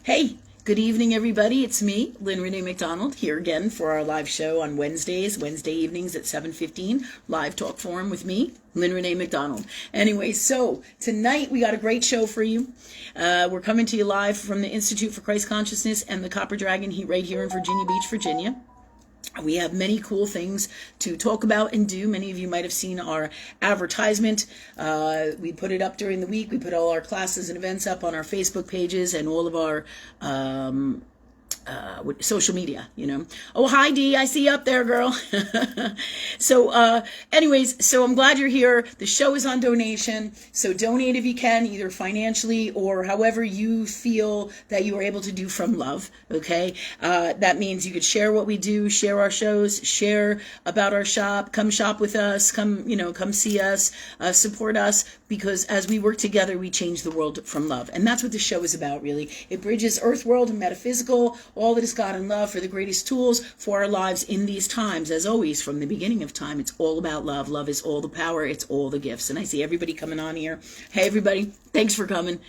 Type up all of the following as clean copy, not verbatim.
Hey, good evening, everybody. It's me, Lynn Rene MacDonald, here again for our live show on Wednesday evenings at 7:15. Live talk forum with me, Lynn Rene MacDonald. Anyway, so tonight we got a great show for you. We're coming to you live from the Institute for Christ Consciousness and the Copper Dragon right here in Virginia Beach, Virginia. We have many cool things to talk about and do. Many of you might have seen our advertisement. We put it up during the week. We put all our classes and events up on our Facebook pages and all of our social media, Oh, hi, Dee. I see you up there, girl. Anyways, I'm glad you're here. The show is on donation. So donate if you can, either financially or however you feel that you are able to do from love. Okay. That means you could share what we do, share our shows, share about our shop, come shop with us, come see us, support us, because as we work together, we change the world from love. And that's what the show is about, really. It bridges earth, world, and metaphysical, all that is God and love for the greatest tools for our lives in these times. As always, from the beginning of time, it's all about love. Love is all the power. It's all the gifts. And I see everybody coming on here. Hey, everybody. Thanks for coming.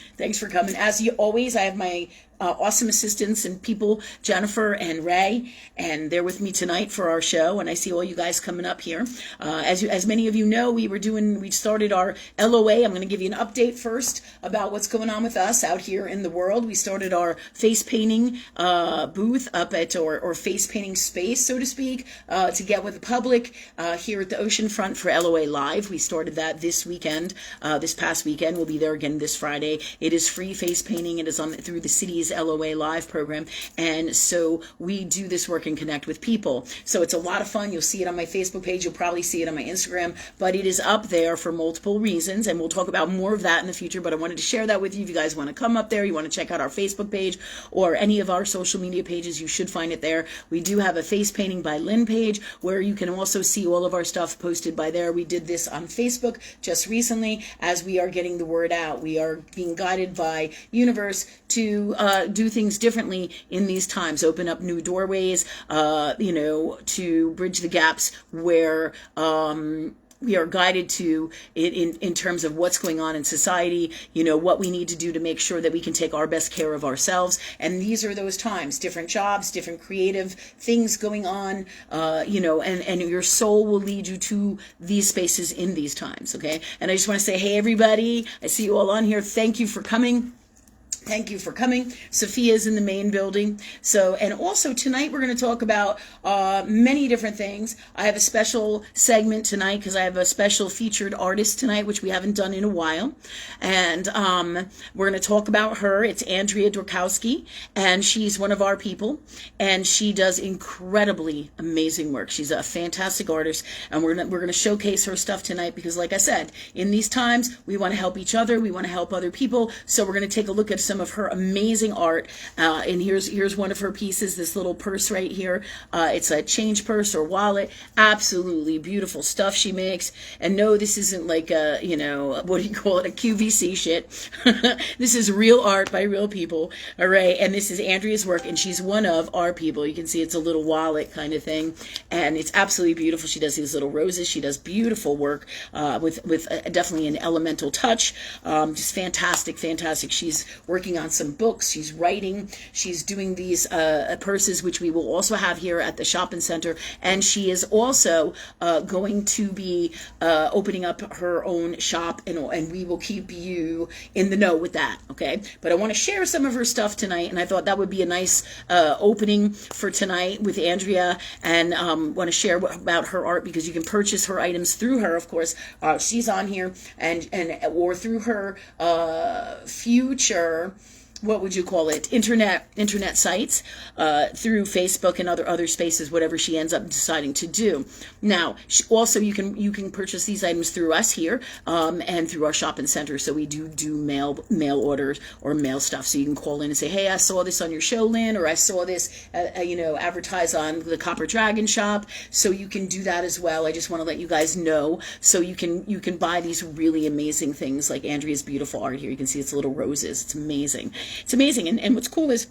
As you always, I have my awesome assistants and people, Jennifer and Ray, and they're with me tonight for our show. And I see all you guys coming up here. As many of you know, we started our LOA. I'm going to give you an update first about what's going on with us out here in the world. We started our face painting booth up at, or face painting space, so to speak, to get with the public here at the ocean front for LOA Live. We started that this weekend, this past weekend. We'll be there again this Friday. It is free face painting. It is through the city's LOA Live program, and so we do this work and connect with people. So it's a lot of fun. You'll see it on my Facebook page. You'll probably see it on my Instagram, but it is up there for multiple reasons, and we'll talk about more of that in the future. But I wanted to share that with you. If you guys want to come up there, you want to check out our Facebook page or any of our social media pages, you should find it there. We do have a face painting by Lynn page where you can also see all of our stuff posted by there. We did this on Facebook just recently as we are getting the word out. We are being guided by universe to do things differently in these times, open up new doorways, to bridge the gaps where we are guided to in terms of what's going on in society, what we need to do to make sure that we can take our best care of ourselves. And these are those times, different jobs, different creative things going on, and your soul will lead you to these spaces in these times, okay? And I just want to say, hey, everybody, I see you all on here. Thank you for coming. Sophia's in the main building. And also tonight we're going to talk about many different things. I have a special segment tonight because I have a special featured artist tonight, which we haven't done in a while. And we're going to talk about her. It's Andrea Dorkowski, and she's one of our people. And she does incredibly amazing work. She's a fantastic artist, and we're going to showcase her stuff tonight because, like I said, in these times we want to help each other. We want to help other people. So we're going to take a look at some of her amazing art, and here's one of her pieces, this little purse right here. It's a change purse or wallet. Absolutely beautiful stuff she makes. And no, this isn't like a, what do you call it, a QVC shit. This is real art by real people. All right, and this is Andrea's work, and she's one of our people. You can see it's a little wallet kind of thing, and it's absolutely beautiful. She does these little roses. She does beautiful work with definitely an elemental touch. Just fantastic. She's working on some books. She's writing. She's doing these purses, which we will also have here at the shopping center. And she is also going to be opening up her own shop, and we will keep you in the know with that. Okay. But I want to share some of her stuff tonight, and I thought that would be a nice opening for tonight with Andrea, and want to share about her art because you can purchase her items through her. Of course, she's on here, and or through her future, what would you call it, internet sites, through Facebook and other spaces, whatever she ends up deciding to do. Now, also you can purchase these items through us here, and through our shopping center. So we do mail orders or mail stuff. So you can call in and say, hey, I saw this on your show, Lynn, or I saw this advertised on the Copper Dragon shop. So you can do that as well. I just want to let you guys know, so you can buy these really amazing things like Andrea's beautiful art here. You can see it's little roses. It's amazing. And what's cool is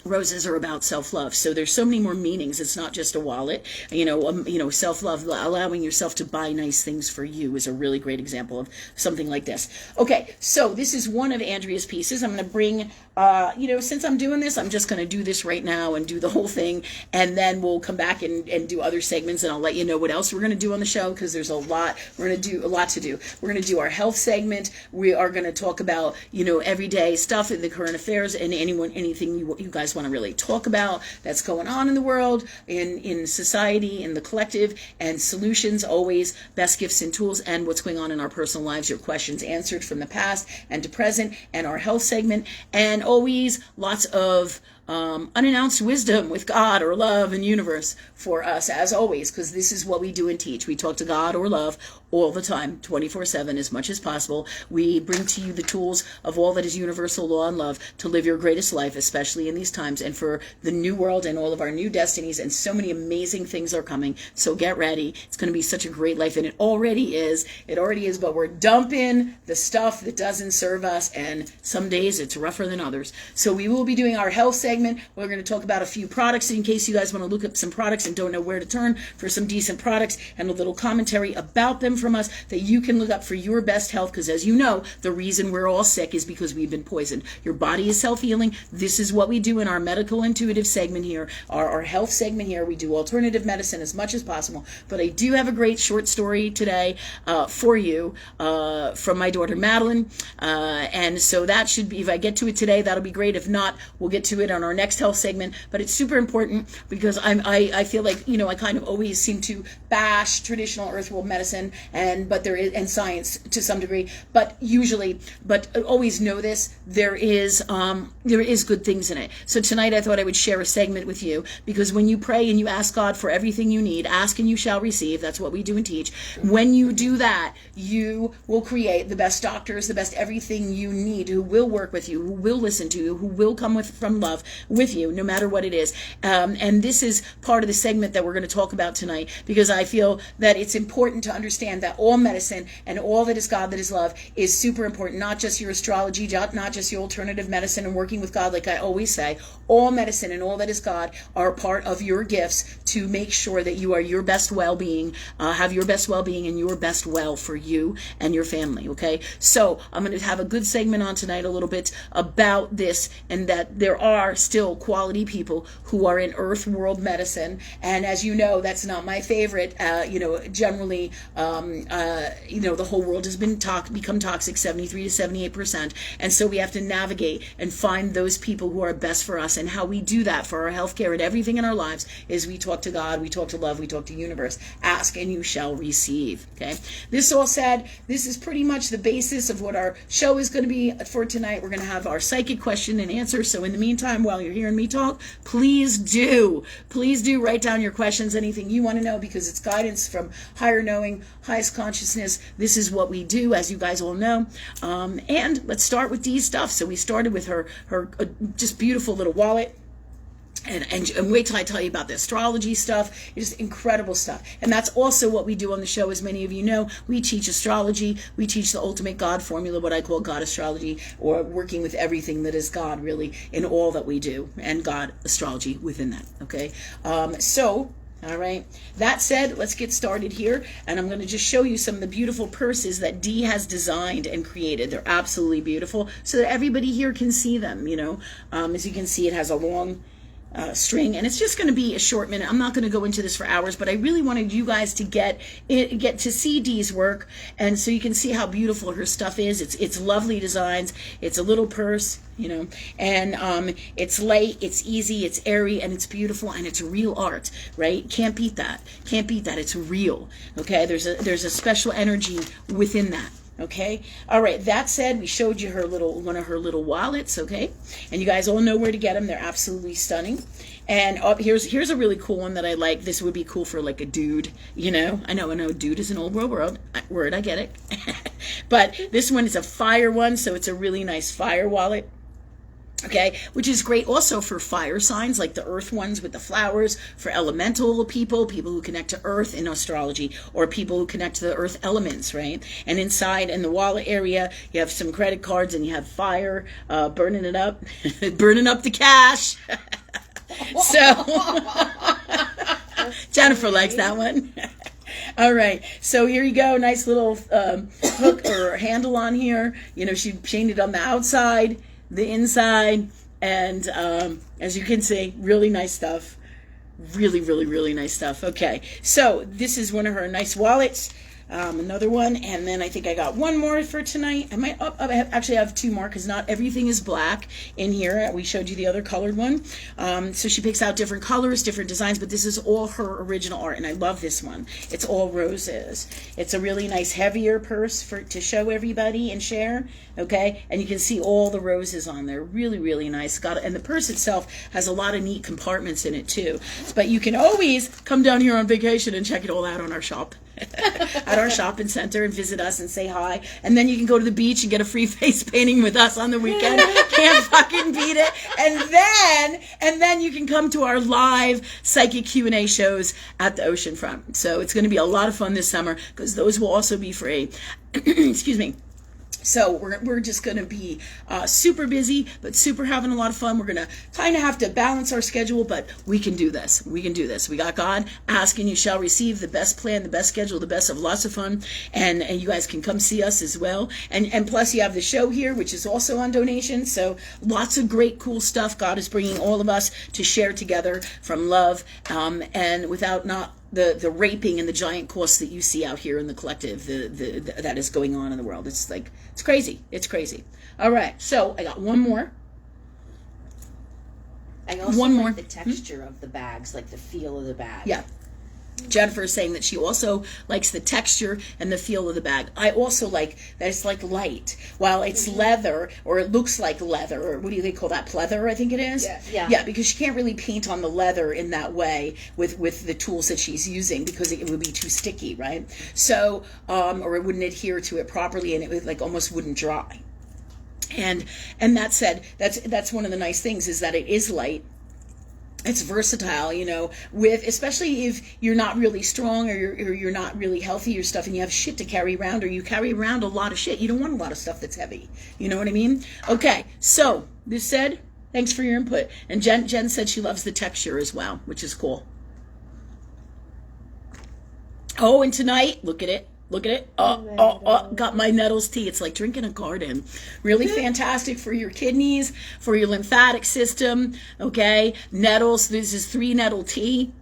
roses are about self-love. So there's so many more meanings. It's not just a wallet. Self-love, allowing yourself to buy nice things for you is a really great example of something like this. Okay, so this is one of Andrea's pieces. I'm going to bring since I'm doing this, I'm just going to do this right now and do the whole thing. And then we'll come back and do other segments, and I'll let you know what else we're going to do on the show, because there's a lot. We're going to do a lot to do. We're going to do our health segment. We are going to talk about, everyday stuff in the current affairs and anything you guys want to really talk about that's going on in the world, in society, in the collective, and solutions, always best gifts and tools, and what's going on in our personal lives, your questions answered from the past and to present, and our health segment, and always lots of unannounced wisdom with God or love and universe for us, as always, because this is what we do and teach. We talk to God or love all the time, 24/7, as much as possible. We bring to you the tools of all that is universal law and love to live your greatest life, especially in these times, and for the new world and all of our new destinies, and so many amazing things are coming. So get ready. It's going to be such a great life, and it already is. It already is, but we're dumping the stuff that doesn't serve us, and some days it's rougher than others. So we will be doing our health segment. We're going to talk about a few products in case you guys want to look up some products and don't know where to turn for some decent products, and a little commentary about them from us that you can look up for your best health, because as you know, the reason we're all sick is because we've been poisoned. Your body is self-healing. This is what we do in our medical intuitive segment here, our health segment here. We do alternative medicine as much as possible, but I do have a great short story today for you from my daughter Madeline, and so that should be, if I get to it today, that'll be great. If not, we'll get to it on our next health segment. But it's super important because I feel like, I kind of always seem to bash traditional earth world medicine but there is, and science to some degree, but always know this, there is good things in it. So tonight I thought I would share a segment with you, because when you pray and you ask God for everything you need, ask and you shall receive. That's what we do and teach. When you do that, you will create the best doctors, the best everything you need, who will work with you, who will listen to you, who will come from love with you, no matter what it is. And this is part of the segment that we're going to talk about tonight, because I feel that it's important to understand that all medicine and all that is God, that is love, is super important. Not just your astrology, not just your alternative medicine and working with God, like I always say. All medicine and all that is God are part of your gifts to make sure that you are your best well-being, have your best well-being and your best well for you and your family, okay? So I'm going to have a good segment on tonight, a little bit about this, and that there are still quality people who are in earth world medicine. And as you know, that's not my favorite. Generally, the whole world has become toxic, 73 to 78%. And so we have to navigate and find those people who are best for us. And how we do that for our healthcare and everything in our lives is we talk to God, we talk to love, we talk to universe. Ask and you shall receive. Okay. This all said, this is pretty much the basis of what our show is going to be for tonight. We're going to have our psychic question and answer. So in the meantime, while you're hearing me talk, please do write down your questions, anything you want to know, because it's guidance from higher knowing, highest consciousness. This is what we do, as you guys all know. And let's start with Dee's stuff. So we started with her just beautiful little wallet. And wait till I tell you about the astrology stuff. It's just incredible stuff. And that's also what we do on the show. As many of you know, we teach astrology. We teach the ultimate God formula, what I call God astrology, or working with everything that is God, really, in all that we do, and God astrology within that, okay? All right. That said, let's get started here. And I'm going to just show you some of the beautiful purses that Dee has designed and created. They're absolutely beautiful, so that everybody here can see them, As you can see, it has a long string, and it's just going to be a short minute. I'm not going to go into this for hours, but I really wanted you guys to get to see Dee's work, and so you can see how beautiful her stuff is. It's lovely designs. It's a little purse, and it's light, it's easy, it's airy, and it's beautiful, and it's real art, right? Can't beat that. It's real. Okay, there's a special energy within that. Okay. All right. That said, we showed you one of her little wallets. Okay. And you guys all know where to get them. They're absolutely stunning. And here's a really cool one that I like. This would be cool for like a dude, I know dude is an old word. I get it. But this one is a fire one. So it's a really nice fire wallet. Okay, which is great also for fire signs, like the earth ones with the flowers, for elemental people who connect to earth in astrology, or people who connect to the earth elements, right? And inside in the wallet area, you have some credit cards and you have fire, burning it up, burning up the cash. So Jennifer likes that one. All right, so here you go. Nice little hook or handle on here. She painted on the outside. the inside, and as you can see, really nice stuff. Really, really, really nice stuff. Okay, so this is one of her nice wallets. Another one, and then I think I got one more for tonight. I might actually have two more, because not everything is black in here. We showed you the other colored one. So she picks out different colors, different designs, but this is all her original art, and I love this one. It's all roses. It's a really nice heavier purse to show everybody and share. Okay, and you can see all the roses on there. Really, really nice. And the purse itself has a lot of neat compartments in it too. But you can always come down here on vacation and check it all out on our shop. At our shopping center, and visit us and say hi, and then you can go to the beach and get a free face painting with us on the weekend. Can't fucking beat it. And then you can come to our live psychic Q&A shows at the oceanfront. So it's going to be a lot of fun this summer, because those will also be free. Excuse me. So we're just going to be super busy, but super having a lot of fun. We're going to kind of have to balance our schedule, but we can do this. We can do this. We got God. Ask and you shall receive. The best plan, the best schedule, the best of lots of fun. And you guys can come see us as well. And plus you have the show here, which is also on donation. So lots of great, cool stuff. God is bringing all of us to share together from love, and without not the raping and the giant costs that you see out here in the collective, that is going on in the world. It's like, it's crazy. It's crazy. All right, so I got one more. I also like the texture of the bags, like the feel of the bag. Yeah. Jennifer is saying that she also likes the texture and the feel of the bag. I also like that it's like light. While it's leather, or it looks like leather, or what do they call that? Pleather, I think it is. Yeah, because she can't really paint on the leather in that way with the tools that she's using, because it would be too sticky, right? So, or it wouldn't adhere to it properly, and it would, like, almost wouldn't dry. And that said, that's one of the nice things, is that it is light. It's versatile, especially if you're not really strong, or you're not really healthy or stuff, and you have shit to carry around, or you carry around a lot of shit. You don't want a lot of stuff that's heavy. You know what I mean? Okay, so this said, thanks for your input. And Jen said she loves the texture as well, which is cool. Oh, and tonight, look at it. Look at it. Got my nettles tea. It's like drinking a garden. Really fantastic for your kidneys, for your lymphatic system. Okay. Nettles. This is 3 nettle tea.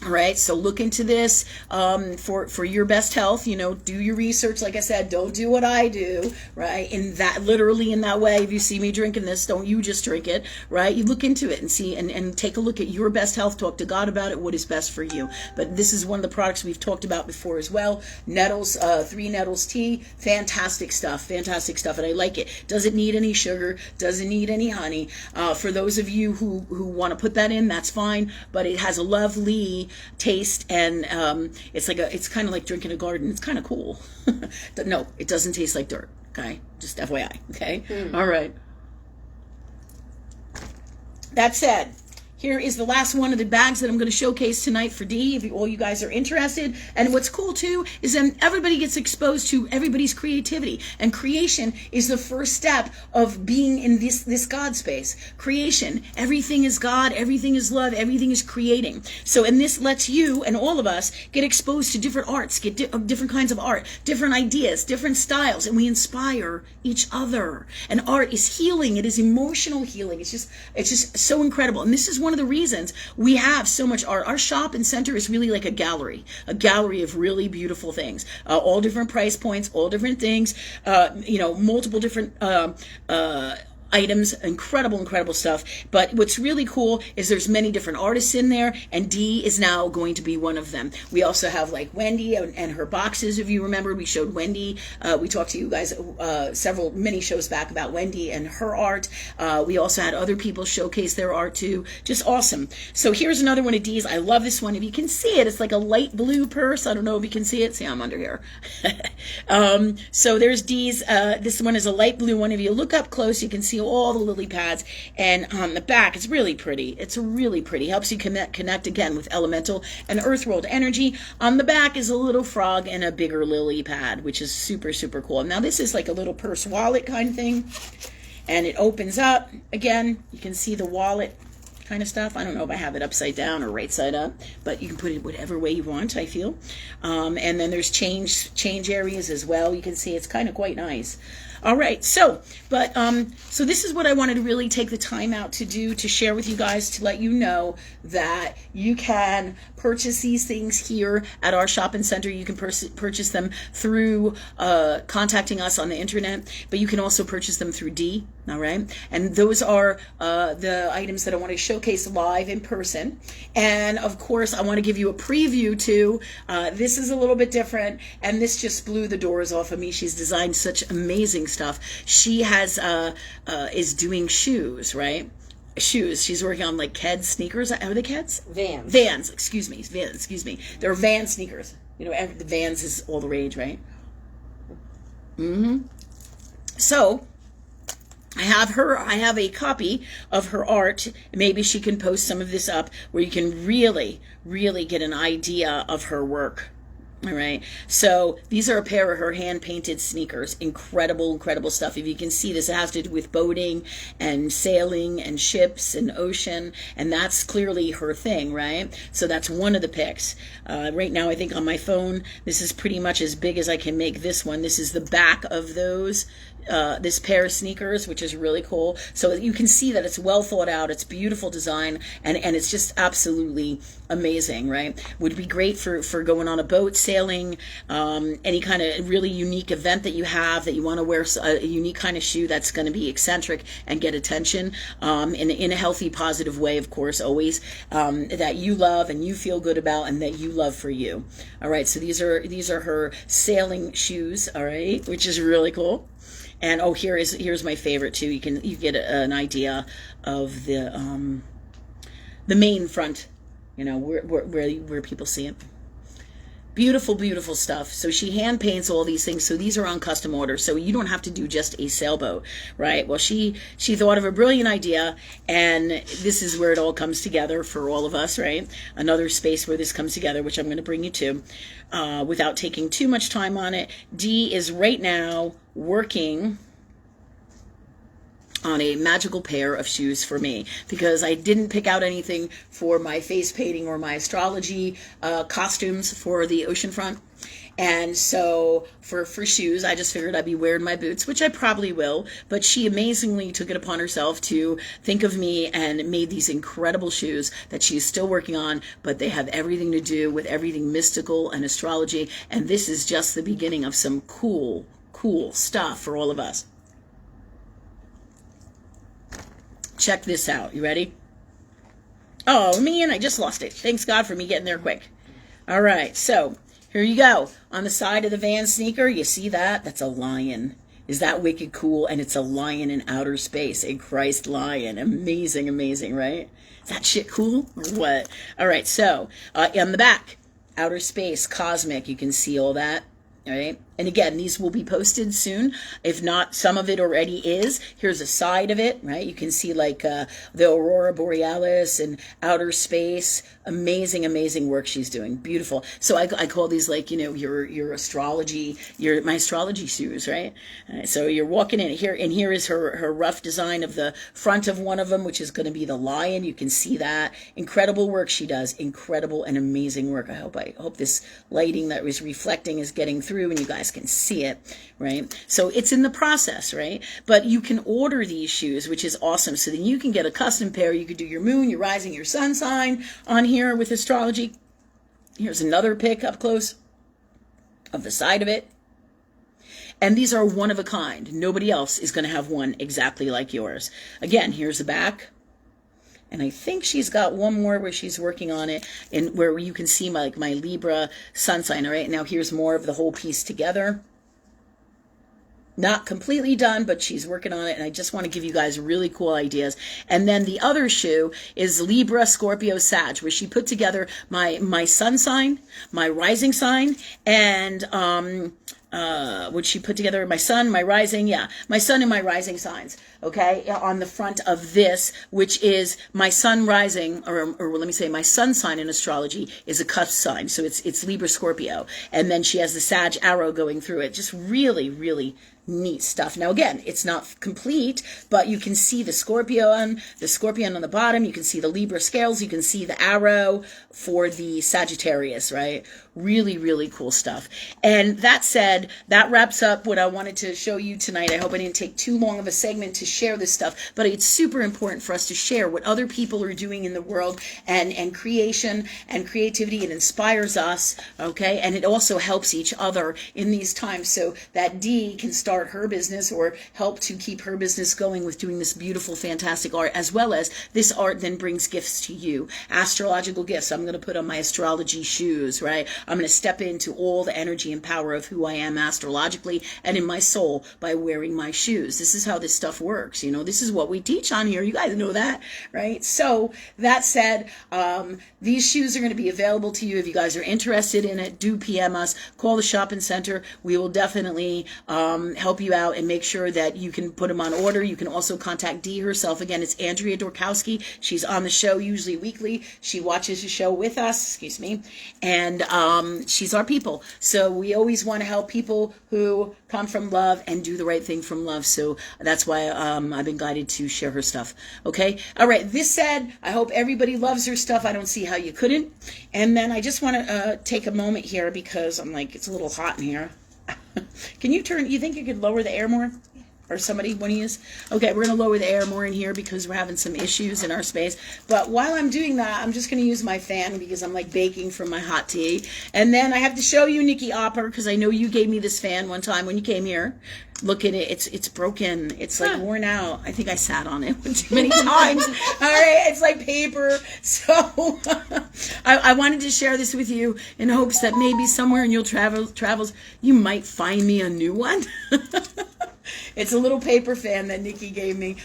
All right, so look into this for your best health. Do your research. Like I said, don't do what I do, right? Literally in that way. If you see me drinking this, don't you just drink it, right? You look into it and see and take a look at your best health. Talk to God about it. What is best for you? But this is one of the products we've talked about before as well. Nettles, 3 nettles tea, fantastic stuff, and I like it. Doesn't need any sugar, doesn't need any honey. For those of you who want to put that in, that's fine. But it has a lovely taste, and it's kind of like drinking a garden. It's kind of cool. No, it doesn't taste like dirt. Okay, just FYI. Okay, All right. That said, here is the last one of the bags that I'm going to showcase tonight for Dee, if all you guys are interested. And what's cool, too, is then everybody gets exposed to everybody's creativity. And creation is the first step of being in this God space. Creation. Everything is God. Everything is love. Everything is creating. And this lets you and all of us get exposed to different arts, get different kinds of art, different ideas, different styles, and we inspire each other. And art is healing. It is emotional healing. It's just so incredible. And this is one of the reasons we have so much art. Our shop and center is really like a gallery of really beautiful things, all different price points, all different things, multiple different items, incredible stuff. But what's really cool is there's many different artists in there, and Dee is now going to be one of them. We also have like Wendy and her boxes. If you remember, we showed Wendy. We talked to you guys many shows back about Wendy and her art. We also had other people showcase their art too. Just awesome. So here's another one of Dee's. I love this one. If you can see it, it's like a light blue purse. I don't know if you can see it. See, I'm under here. So there's Dee's. This one is a light blue one. If you look up close, you can see all the lily pads, and on the back it's really pretty. It's really pretty. Helps you connect again with elemental and earth world energy. On the back is a little frog and a bigger lily pad, which is super cool. Now this is like a little purse wallet kind of thing, and it opens up. Again, you can see the wallet kind of stuff. I don't know if I have it upside down or right side up, but you can put it whatever way you want, I feel. And then there's change areas as well. You can see it's kind of quite nice. All right. So this is what I wanted to really take the time out to do, to share with you guys, to let you know that you can purchase these things here at our shopping center. You can purchase them through contacting us on the internet, but you can also purchase them through D. All right. And those are the items that I want to showcase live in person. And of course, I want to give you a preview too. This is a little bit different, and this just blew the doors off of me. She's designed such amazing stuff. She has is doing shoes, right? Shoes. She's working on like Keds sneakers. Are they Keds? Vans. Vans. Excuse me. They're Van sneakers. You know, the Vans is all the rage, right? So I have a copy of her art. Maybe she can post some of this up where you can really, really get an idea of her work. All right. So these are a pair of her hand-painted sneakers. Incredible, incredible stuff. If you can see, this has to do with boating and sailing and ships and ocean. And that's clearly her thing, right? So that's one of the pics. Right now, I think on my phone, this is pretty much as big as I can make this one. This is the back of those. This pair of sneakers, which is really cool. So you can see that it's well thought out. It's beautiful design, and it's just absolutely amazing, right? Would be great for going on a boat, sailing, any kind of really unique event that you have, that you want to wear a unique kind of shoe that's going to be eccentric and get attention in a healthy, positive way, of course, always, that you love and you feel good about and that you love for you. All right, so these are her sailing shoes, all right, which is really cool. And here's my favorite too. You get an idea of the main front, you know, where people see it. Beautiful, beautiful stuff. So she hand paints all these things. So these are on custom order. So you don't have to do just a sailboat, right? Well, she thought of a brilliant idea, and this is where it all comes together for all of us, right? Another space where this comes together, which I'm going to bring you to, without taking too much time on it. Dee is right now working on a magical pair of shoes for me, because I didn't pick out anything for my face painting or my astrology costumes for the oceanfront. And so for shoes, I just figured I'd be wearing my boots, which I probably will. But she amazingly took it upon herself to think of me and made these incredible shoes that she's still working on, but they have everything to do with everything mystical and astrology. And this is just the beginning of some cool, cool stuff for all of us. Check this out. You ready? Oh, man, I just lost it. Thanks God for me getting there quick. All right, so here you go. On the side of the Van sneaker, you see that? That's a lion. Is that wicked cool? And it's a lion in outer space, a Christ lion. Amazing, amazing, right? Is that shit cool or what? All right, so on the back, outer space, cosmic, you can see all that. All right. And again, these will be posted soon. If not, some of it already is. Here's a side of it, right? You can see like the Aurora Borealis and outer space. Amazing, amazing work she's doing. Beautiful. So I call these like, you know, your astrology, my astrology shoes, right? So you're walking in here, and here is her rough design of the front of one of them, which is going to be the lion. You can see that. Incredible work she does. Incredible and amazing work. I hope this lighting that was reflecting is getting through and you guys can see it, right? So it's in the process, right? But you can order these shoes, which is awesome. So then you can get a custom pair. You could do your moon, your rising, your sun sign on here with astrology. Here's another pic up close of the side of it. And these are one of a kind. Nobody else is going to have one exactly like yours. Again, here's the back. And I think she's got one more where she's working on it, and where you can see my Libra sun sign. All right, now here's more of the whole piece together. Not completely done, but she's working on it, and I just want to give you guys really cool ideas. And then the other shoe is Libra, Scorpio, Sag, where she put together my sun sign, my rising sign, and would she put together my sun, my rising? Yeah, my sun and my rising signs. okay, on the front of this, which is my sun rising, or let me say my sun sign in astrology is a cusp sign. So it's Libra Scorpio. And then she has the Sag arrow going through it. Just really, really neat stuff. Now again, it's not complete, but you can see the scorpion on the bottom. You can see the Libra scales. You can see the arrow for the Sagittarius, right? Really, really cool stuff. And that said, that wraps up what I wanted to show you tonight. I hope I didn't take too long of a segment to share this stuff, but it's super important for us to share what other people are doing in the world, and creation and creativity. It inspires us, okay? And it also helps each other in these times, so that Dee can start her business or help to keep her business going with doing this beautiful, fantastic art, as well as this art then brings gifts to you. Astrological gifts. I'm going to put on my astrology shoes, right? I'm going to step into all the energy and power of who I am astrologically and in my soul by wearing my shoes. This is how this stuff works. You know, this is what we teach on here. You guys know that, right? So that said, these shoes are going to be available to you. If you guys are interested in it, do PM us, call the shopping center. We will definitely help you out and make sure that you can put them on order. You can also contact Dee herself. Again, it's Andrea Dorkowski. She's on the show usually weekly. She watches the show with us, and she's our people. So we always want to help people who come from love and do the right thing from love. So that's why I've been guided to share her stuff. Okay? All right. This said, I hope everybody loves her stuff. I don't see how you couldn't. And then I just want to take a moment here because I'm like, it's a little hot in here. Can you think you could lower the air more? Or somebody, one of you? Okay, we're going to lower the air more in here because we're having some issues in our space. But while I'm doing that, I'm just going to use my fan because I'm like baking from my hot tea. And then I have to show you Nikki Opper because I know you gave me this fan one time when you came here. Look at it. It's broken. It's like worn out. I think I sat on it too many times. All right. It's like paper. So I wanted to share this with you in hopes that maybe somewhere in your travels, you might find me a new one. It's a little paper fan that Nikki gave me.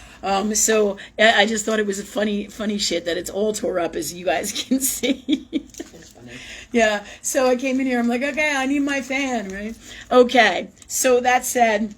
So I just thought it was a funny shit that it's all tore up, as you guys can see. It's funny. Yeah. So I came in here. I'm like, okay, I need my fan, right? Okay. So that said,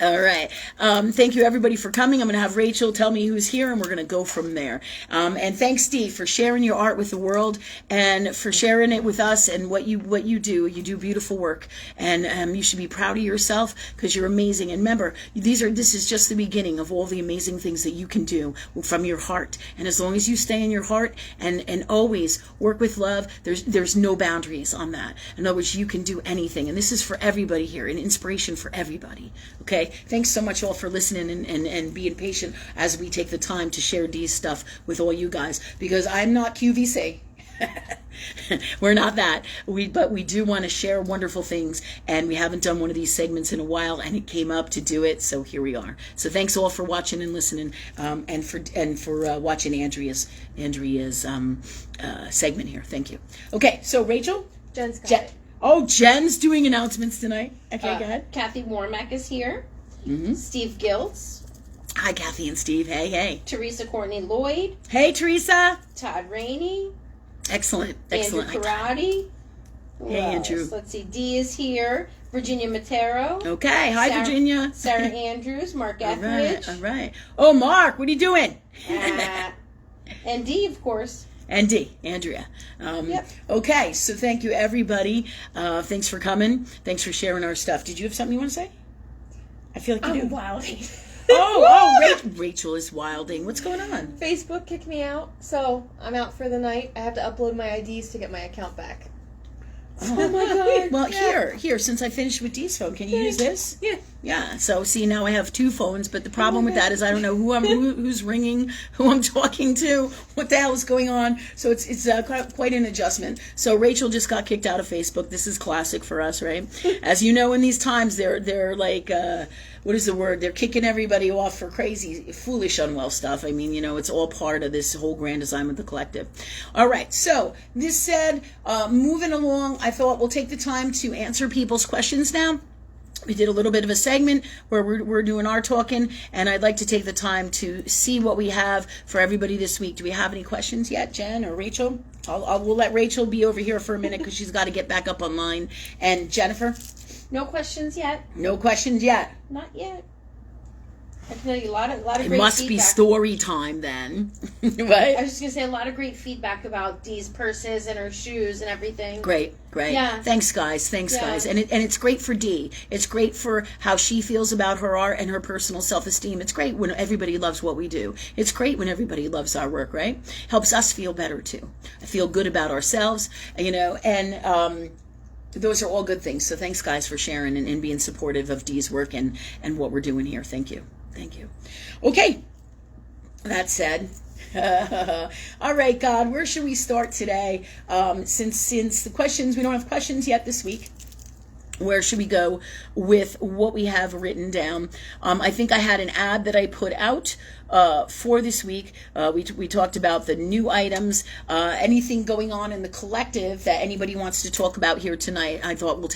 all right. Thank you, everybody, for coming. I'm going to have Rachel tell me who's here, and we're going to go from there. And thanks, Steve, for sharing your art with the world and for sharing it with us and what you do. You do beautiful work, and you should be proud of yourself because you're amazing. And remember, this is just the beginning of all the amazing things that you can do from your heart. And as long as you stay in your heart and always work with love, there's no boundaries on that. In other words, you can do anything. And this is for everybody here, an inspiration for everybody. Okay? Thanks so much all for listening and being patient as we take the time to share Dee's stuff with all you guys, because I'm not QVC. We're not that. But we do want to share wonderful things, and we haven't done one of these segments in a while, and it came up to do it, so here we are. So thanks all for watching and listening, and for watching Andrea's segment here. Thank you. Okay, so Rachel? Jen's got it. Oh, Jen's doing announcements tonight. Okay, go ahead. Kathy Warmack is here. Mm-hmm. Steve Giltz. Hi, Kathy and Steve. Hey. Teresa Courtney Lloyd. Hey, Teresa. Todd Rainey. Excellent. Andrew Karate. Hey, Andrew. Let's see. Dee is here. Virginia Matero. Okay. Hi, Virginia. Sarah Andrews. Mark Etheridge. All right. Oh, Mark, what are you doing? And Dee, of course. And Dee, Andrea. Yep. Okay, so thank you, everybody. Thanks for coming. Thanks for sharing our stuff. Did you have something you want to say? I feel like you do. I'm wilding. Rachel is wilding. What's going on? Facebook kicked me out, so I'm out for the night. I have to upload my IDs to get my account back. Oh my God. Well, here, since I finished with Dee's phone, can you use this? Yeah. Yeah. So see, now I have two phones, but the problem with that is I don't know who's ringing, who I'm talking to, what the hell is going on. So it's quite an adjustment. So Rachel just got kicked out of Facebook. This is classic for us, right? As you know, in these times, they're like, what is the word? They're kicking everybody off for crazy, foolish, unwell stuff. I mean, it's all part of this whole grand design with the collective. All right. So this said, moving along, I thought we'll take the time to answer people's questions now. We did a little bit of a segment where we're doing our talking, and I'd like to take the time to see what we have for everybody this week. Do we have any questions yet, Jen or Rachel? We'll let Rachel be over here for a minute because she's got to get back up online. And Jennifer? No questions yet. No questions yet. Not yet. I can tell you a lot of It great must feedback. be story time then. I Right? was just gonna say a lot of great feedback about Dee's purses and her shoes and everything. Great. Yeah. Thanks, guys. Yeah. guys. And it's great for Dee. It's great for how she feels about her art and her personal self-esteem. It's great when everybody loves what we do. It's great when everybody loves our work, right? Helps us feel better too. I feel good about ourselves, and those are all good things. So thanks, guys, for sharing and being supportive of Dee's work and what we're doing here. Thank you. Okay. That said, all right, God, where should we start today? Since the questions, we don't have questions yet this week. Where should we go with what we have written down? I think I had an ad that I put out for this week. We talked about the new items, anything going on in the collective that anybody wants to talk about here tonight. I thought we'll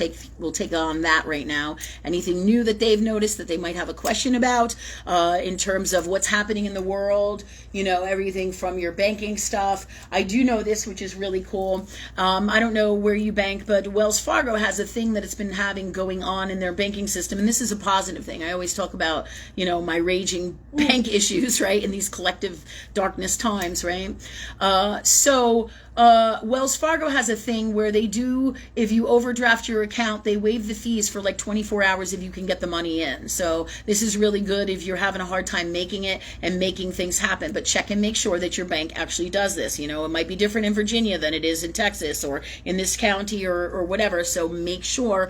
take on that right now. Anything new that they've noticed that they might have a question about in terms of what's happening in the world, everything from your banking stuff. I do know this, which is really cool. I don't know where you bank, but Wells Fargo has a thing that it's been having going on in their banking system, and this is a positive thing. I always talk about, my raging bank issues, right, in these collective darkness times, right? Wells Fargo has a thing where they do, if you overdraft your account, they waive the fees for like 24 hours if you can get the money in. So this is really good if you're having a hard time making it and making things happen. But check and make sure that your bank actually does this. It might be different in Virginia than it is in Texas or in this county or whatever. So make sure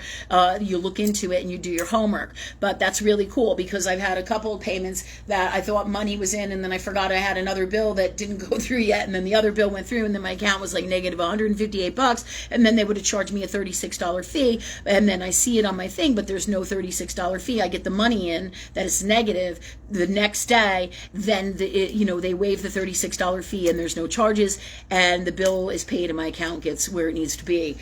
you look into it and you do your homework. But that's really cool because I've had a couple of payments that I thought money was in, and then I forgot I had another bill that didn't go through yet, and then the other bill went through, and then my account was like negative $158, and then they would have charged me a $36 fee, and then I see it on my thing, but there's no $36 fee. I get the money in that is negative the next day, then they waive the $36 fee and there's no charges, and the bill is paid and my account gets where it needs to be.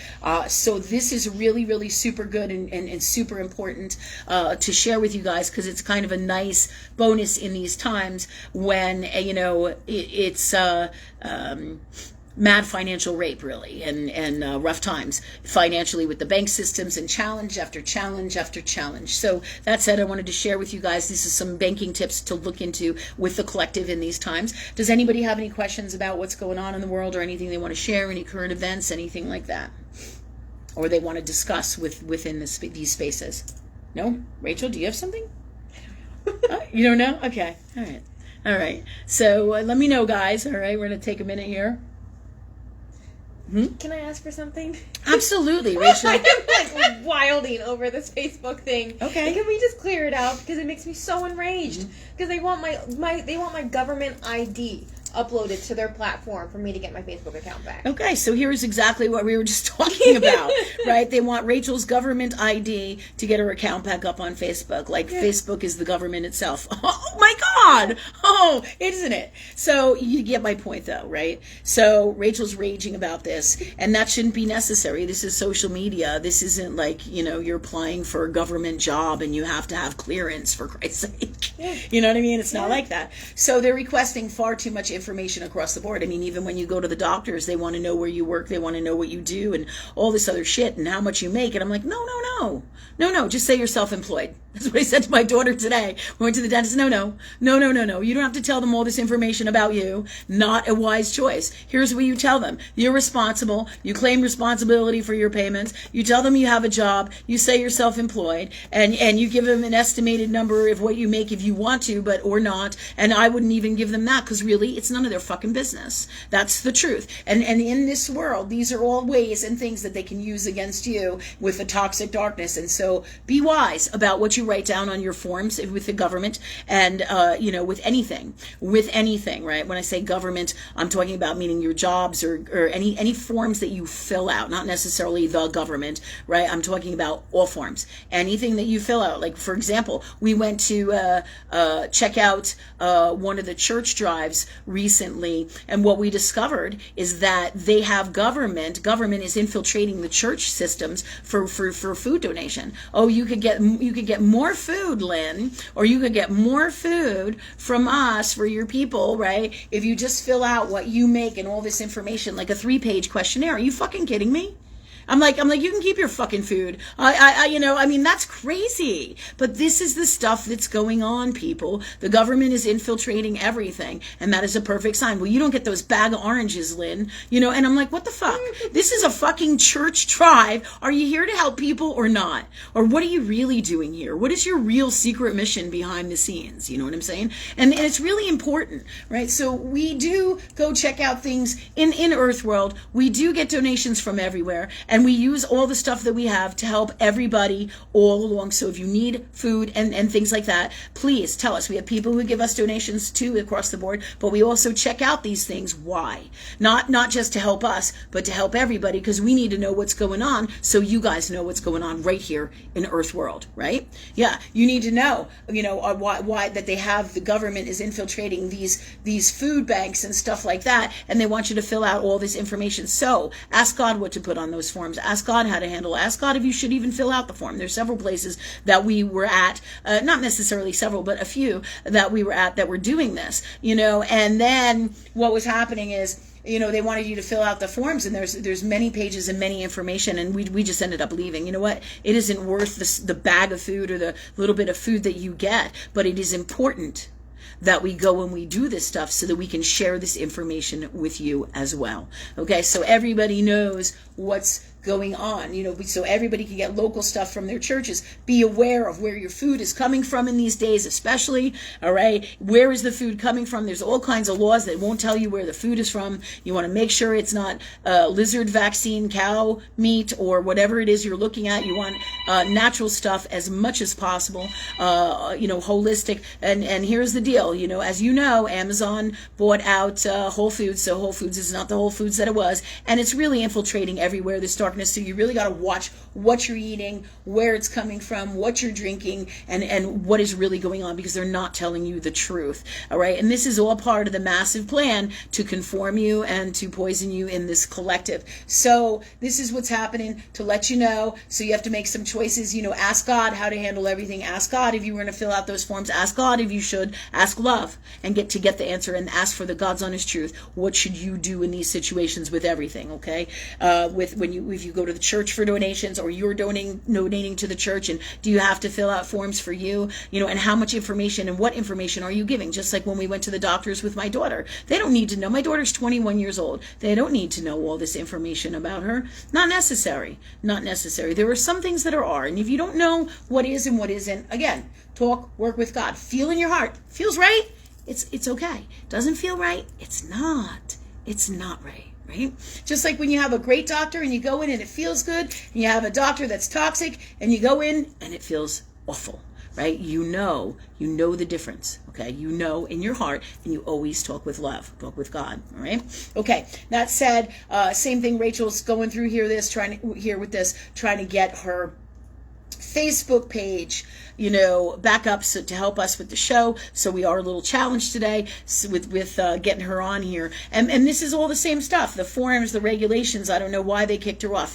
So this is really, really super good and super important to share with you guys, because it's kind of a nice bonus in these times when it's mad financial rape, really, and rough times financially with the bank systems, and challenge after challenge after challenge. So that said, I wanted to share with you guys, this is some banking tips to look into with the collective in these times. Does anybody have any questions about what's going on in the world, or anything they want to share, any current events, anything like that, or they want to discuss within these spaces? No? Rachel, do you have something? You don't know? Okay. All right. So let me know, guys. All right, we're going to take a minute here. Can I ask for something? Absolutely, Rachel. I'm like wilding over this Facebook thing. Okay. And can we just clear it out, because it makes me so enraged? Because they want my government ID uploaded to their platform for me to get my Facebook account back. Okay, so here's exactly what we were just talking about, right? They want Rachel's government ID to get her account back up on Facebook. Facebook is the government itself. Oh my God! Oh, isn't it? So you get my point, though, right? So Rachel's raging about this, and that shouldn't be necessary. This is social media. This isn't like, you're applying for a government job and you have to have clearance, for Christ's sake. Yeah. You know what I mean? It's not like that. So they're requesting far too much information across the board. I mean, even when you go to the doctors, they want to know where you work, they want to know what you do, and all this other shit, and how much you make. And I'm like, no, just say you're self-employed. That's what I said to my daughter today. We went to the dentist. No. You don't have to tell them all this information about you. Not a wise choice. Here's what you tell them. You're responsible. You claim responsibility for your payments. You tell them you have a job. You say you're self-employed, and you give them an estimated number of what you make if you want to, or not. And I wouldn't even give them that, because really, it's none of their fucking business. That's the truth. And in this world, these are all ways and things that they can use against you with the toxic darkness. And so be wise about what you write down on your forms with the government, and with anything, right? When I say government, I'm talking about meaning your jobs or any forms that you fill out, not necessarily the government, right? I'm talking about all forms, anything that you fill out. Like, for example, we went to check out one of the church drives recently, and what we discovered is that they have government is infiltrating the church systems for food donation. Oh, you could get more food, Lynn, or you could get more food from us for your people, right? If you just fill out what you make and all this information, like a 3-page questionnaire. Are you fucking kidding me? I'm like, you can keep your fucking food. I mean, that's crazy. But this is the stuff that's going on, people. The government is infiltrating everything, and that is a perfect sign. Well, you don't get those bag of oranges, Lynn. And I'm like, what the fuck? This is a fucking church tribe. Are you here to help people or not? Or what are you really doing here? What is your real secret mission behind the scenes? You know what I'm saying? And it's really important, right? So we do go check out things in Earth World. We do get donations from everywhere, and we use all the stuff that we have to help everybody all along. So if you need food and things like that, please tell us. We have people who give us donations too across the board, but we also check out these things. Why? Not just to help us, but to help everybody, because we need to know what's going on so you guys know what's going on right here in Earth World, right? Yeah, you need to know, why that they have, the government is infiltrating these food banks and stuff like that, and they want you to fill out all this information. So ask God what to put on those forms. Ask God how to handle it. Ask God if you should even fill out the form. There's several places that we were at, not necessarily several, but a few that we were at that were doing this, and then what was happening is, they wanted you to fill out the forms, and there's many pages and many information, and we just ended up leaving. You know what? It isn't worth the bag of food or the little bit of food that you get, but it is important that we go and we do this stuff so that we can share this information with you as well. Okay, so everybody knows what's going on, so everybody can get local stuff from their churches. Be aware of where your food is coming from in these days, especially. All right, where is the food coming from? There's all kinds of laws that won't tell you where the food is from. You want to make sure it's not lizard vaccine, cow meat, or whatever it is you're looking at. You want natural stuff as much as possible, holistic. And here's the deal, as you know, Amazon bought out Whole Foods, so Whole Foods is not the Whole Foods that it was, and it's really infiltrating everywhere. This darkness. So you really got to watch what you're eating, where it's coming from, what you're drinking, and what is really going on, because they're not telling you the truth. All right. And this is all part of the massive plan to conform you and to poison you in this collective. So this is what's happening, to let you know. So you have to make some choices. Ask God how to handle everything. Ask God if you were going to fill out those forms. Ask God if you should. Ask love and get the answer, and ask for the God's honest truth. What should you do in these situations with everything? Okay. If you go to the church for donations, or you're donating to the church, and do you have to fill out forms for you, and how much information and what information are you giving? Just like when we went to the doctors with my daughter, they don't need to know. My daughter's 21 years old. They don't need to know all this information about her. Not necessary. There are some things that are, and if you don't know what is and what isn't, again, talk, work with God. Feel in your heart. Feels right? It's okay. Doesn't feel right? It's not right. Right? Just like when you have a great doctor and you go in and it feels good, and you have a doctor that's toxic and you go in and it feels awful, right? You know the difference, okay? In your heart, and you always talk with love, talk with God, all right? Okay, that said, same thing, Rachel's going through trying to get her Facebook page, back up to help us with the show. So we are a little challenged today with getting her on here. And this is all the same stuff. The forums, the regulations, I don't know why they kicked her off,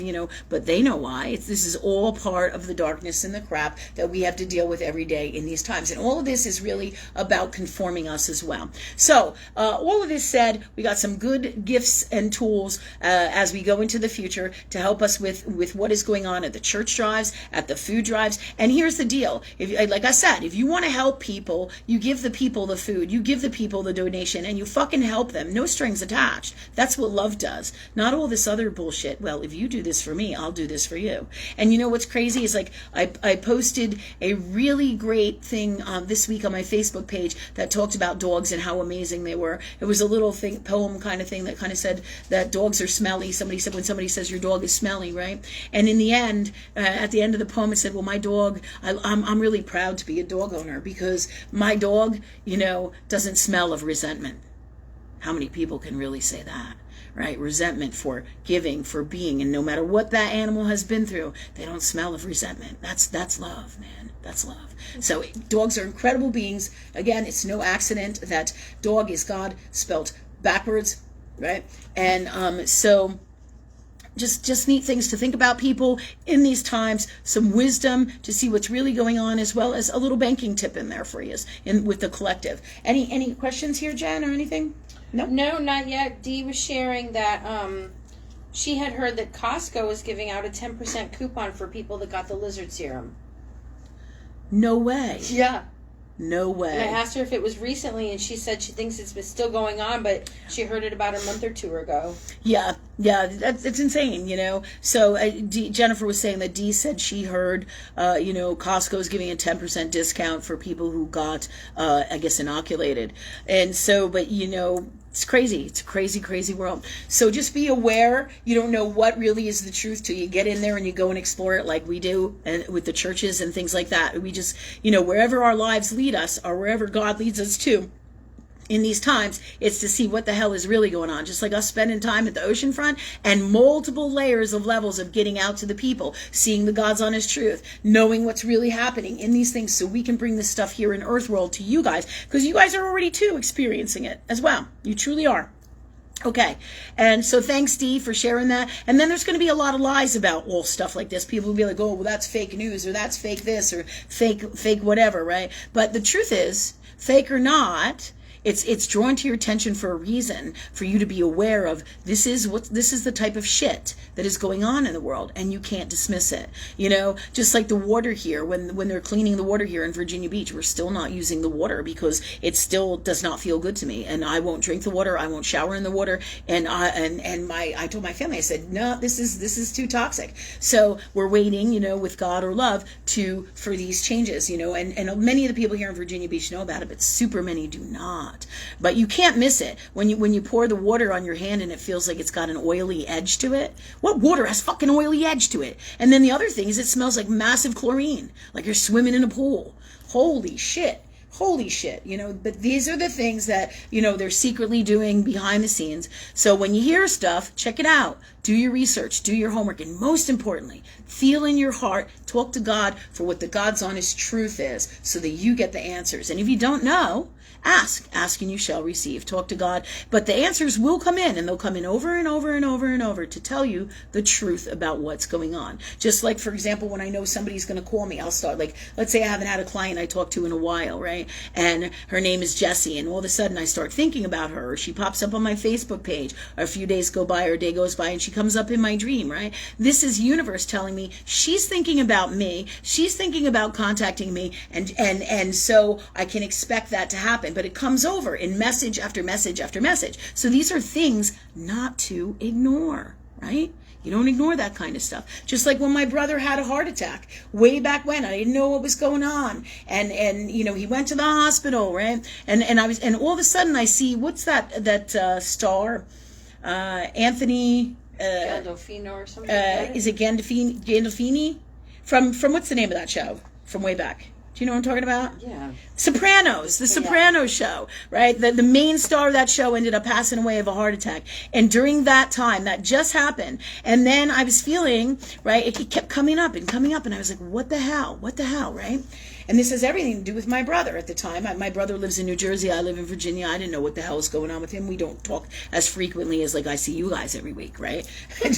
but they know why. This is all part of the darkness and the crap that we have to deal with every day in these times. And all of this is really about conforming us as well. So all of this said, we got some good gifts and tools as we go into the future to help us with what is going on at the church drives, at the food drives. And here's the deal. Like I said, if you want to help people, you give the people the food, you give the people the donation, and you fucking help them. No strings attached. That's what love does. Not all this other bullshit. Well, if you do this for me, I'll do this for you. And what's crazy is, like, I posted a really great thing this week on my Facebook page that talked about dogs and how amazing they were. It was a little poem kind of thing that kind of said that dogs are smelly. Somebody said, when somebody says your dog is smelly, right? And in the end, at the end of the poem, it said, well, my dog, I'm really proud to be a dog owner, because my dog, doesn't smell of resentment. How many people can really say that? Right? Resentment for giving, for being, and no matter what that animal has been through, they don't smell of resentment. That's love, man. That's love. So dogs are incredible beings. Again, it's no accident that dog is God spelled backwards, right? And so just neat things to think about, people, in these times. Some wisdom to see what's really going on, as well as a little banking tip in there for you with the collective. Any questions here, Jen, or anything? No, not yet. Dee was sharing that she had heard that Costco was giving out a 10% coupon for people that got the lizard serum. No way. Yeah. No way. And I asked her if it was recently, and she said she thinks it's been still going on, but she heard it about a month or two ago. Yeah, it's insane, So Jennifer was saying that Dee said she heard, Costco's giving a 10% discount for people who got, I guess, inoculated. And so, but, it's crazy. It's a crazy, crazy world. So just be aware. You don't know what really is the truth till you get in there and you go and explore it like we do and with the churches and things like that. We just, wherever our lives lead us or wherever God leads us to, in these times, it's to see what the hell is really going on. Just like us spending time at the ocean front and multiple layers of levels of getting out to the people, seeing the God's honest truth, knowing what's really happening in these things so we can bring this stuff here in Earth World to you guys, because you guys are already too experiencing it as well. You truly are. Okay, and so thanks, Dee, for sharing that. And then there's going to be a lot of lies about all stuff like this. People will be like, oh, well, that's fake news, or that's fake this, or fake whatever, right? But the truth is, fake or not, it's drawn to your attention for a reason, for you to be aware of this is the type of shit that is going on in the world, and you can't dismiss it. Just like the water here, when they're cleaning the water here in Virginia Beach, we're still not using the water because it still does not feel good to me, and I won't drink the water, I won't shower in the water, and I told my family, I said, no, this is too toxic. So we're waiting, with God or love for these changes, and many of the people here in Virginia Beach know about it, but super many do not. But you can't miss it when you pour the water on your hand and it feels like it's got an oily edge to it. What water has fucking oily edge to it? And then the other thing is it smells like massive chlorine, like you're swimming in a pool. Holy shit, but these are the things that, they're secretly doing behind the scenes. So when you hear stuff, check it out. Do your research, do your homework, and most importantly, feel in your heart, talk to God for what the God's honest truth is so that you get the answers. And if you don't know, ask and you shall receive. Talk to God. But the answers will come in, and they'll come in over and over and over and over to tell you the truth about what's going on. Just like, for example, when I know somebody's going to call me, I'll start, like, let's say I haven't had a client I talked to in a while, right? And her name is Jessie, and all of a sudden I start thinking about her, or she pops up on my Facebook page, or a few days go by, or a day goes by, and she comes up in my dream, right? This is universe telling me she's thinking about me, she's thinking about contacting me, and so I can expect that to happen. But it comes over in message after message after message. So these are things not to ignore, right? You don't ignore that kind of stuff. Just like when my brother had a heart attack way back when, I didn't know what was going on, and he went to the hospital, right? And all of a sudden I see, what's that star, Anthony Gandolfino or something like that. Is it Gandolfini from what's the name of that show from way back? Do you know what I'm talking about? Yeah. Sopranos, the Sopranos show, right? The main star of that show ended up passing away of a heart attack. And during that time, that just happened. And then I was feeling, right, it kept coming up. And I was like, what the hell, right? And this has everything to do with my brother at the time. My brother lives in New Jersey. I live in Virginia. I didn't know what the hell was going on with him. We don't talk as frequently as like I see you guys every week, right?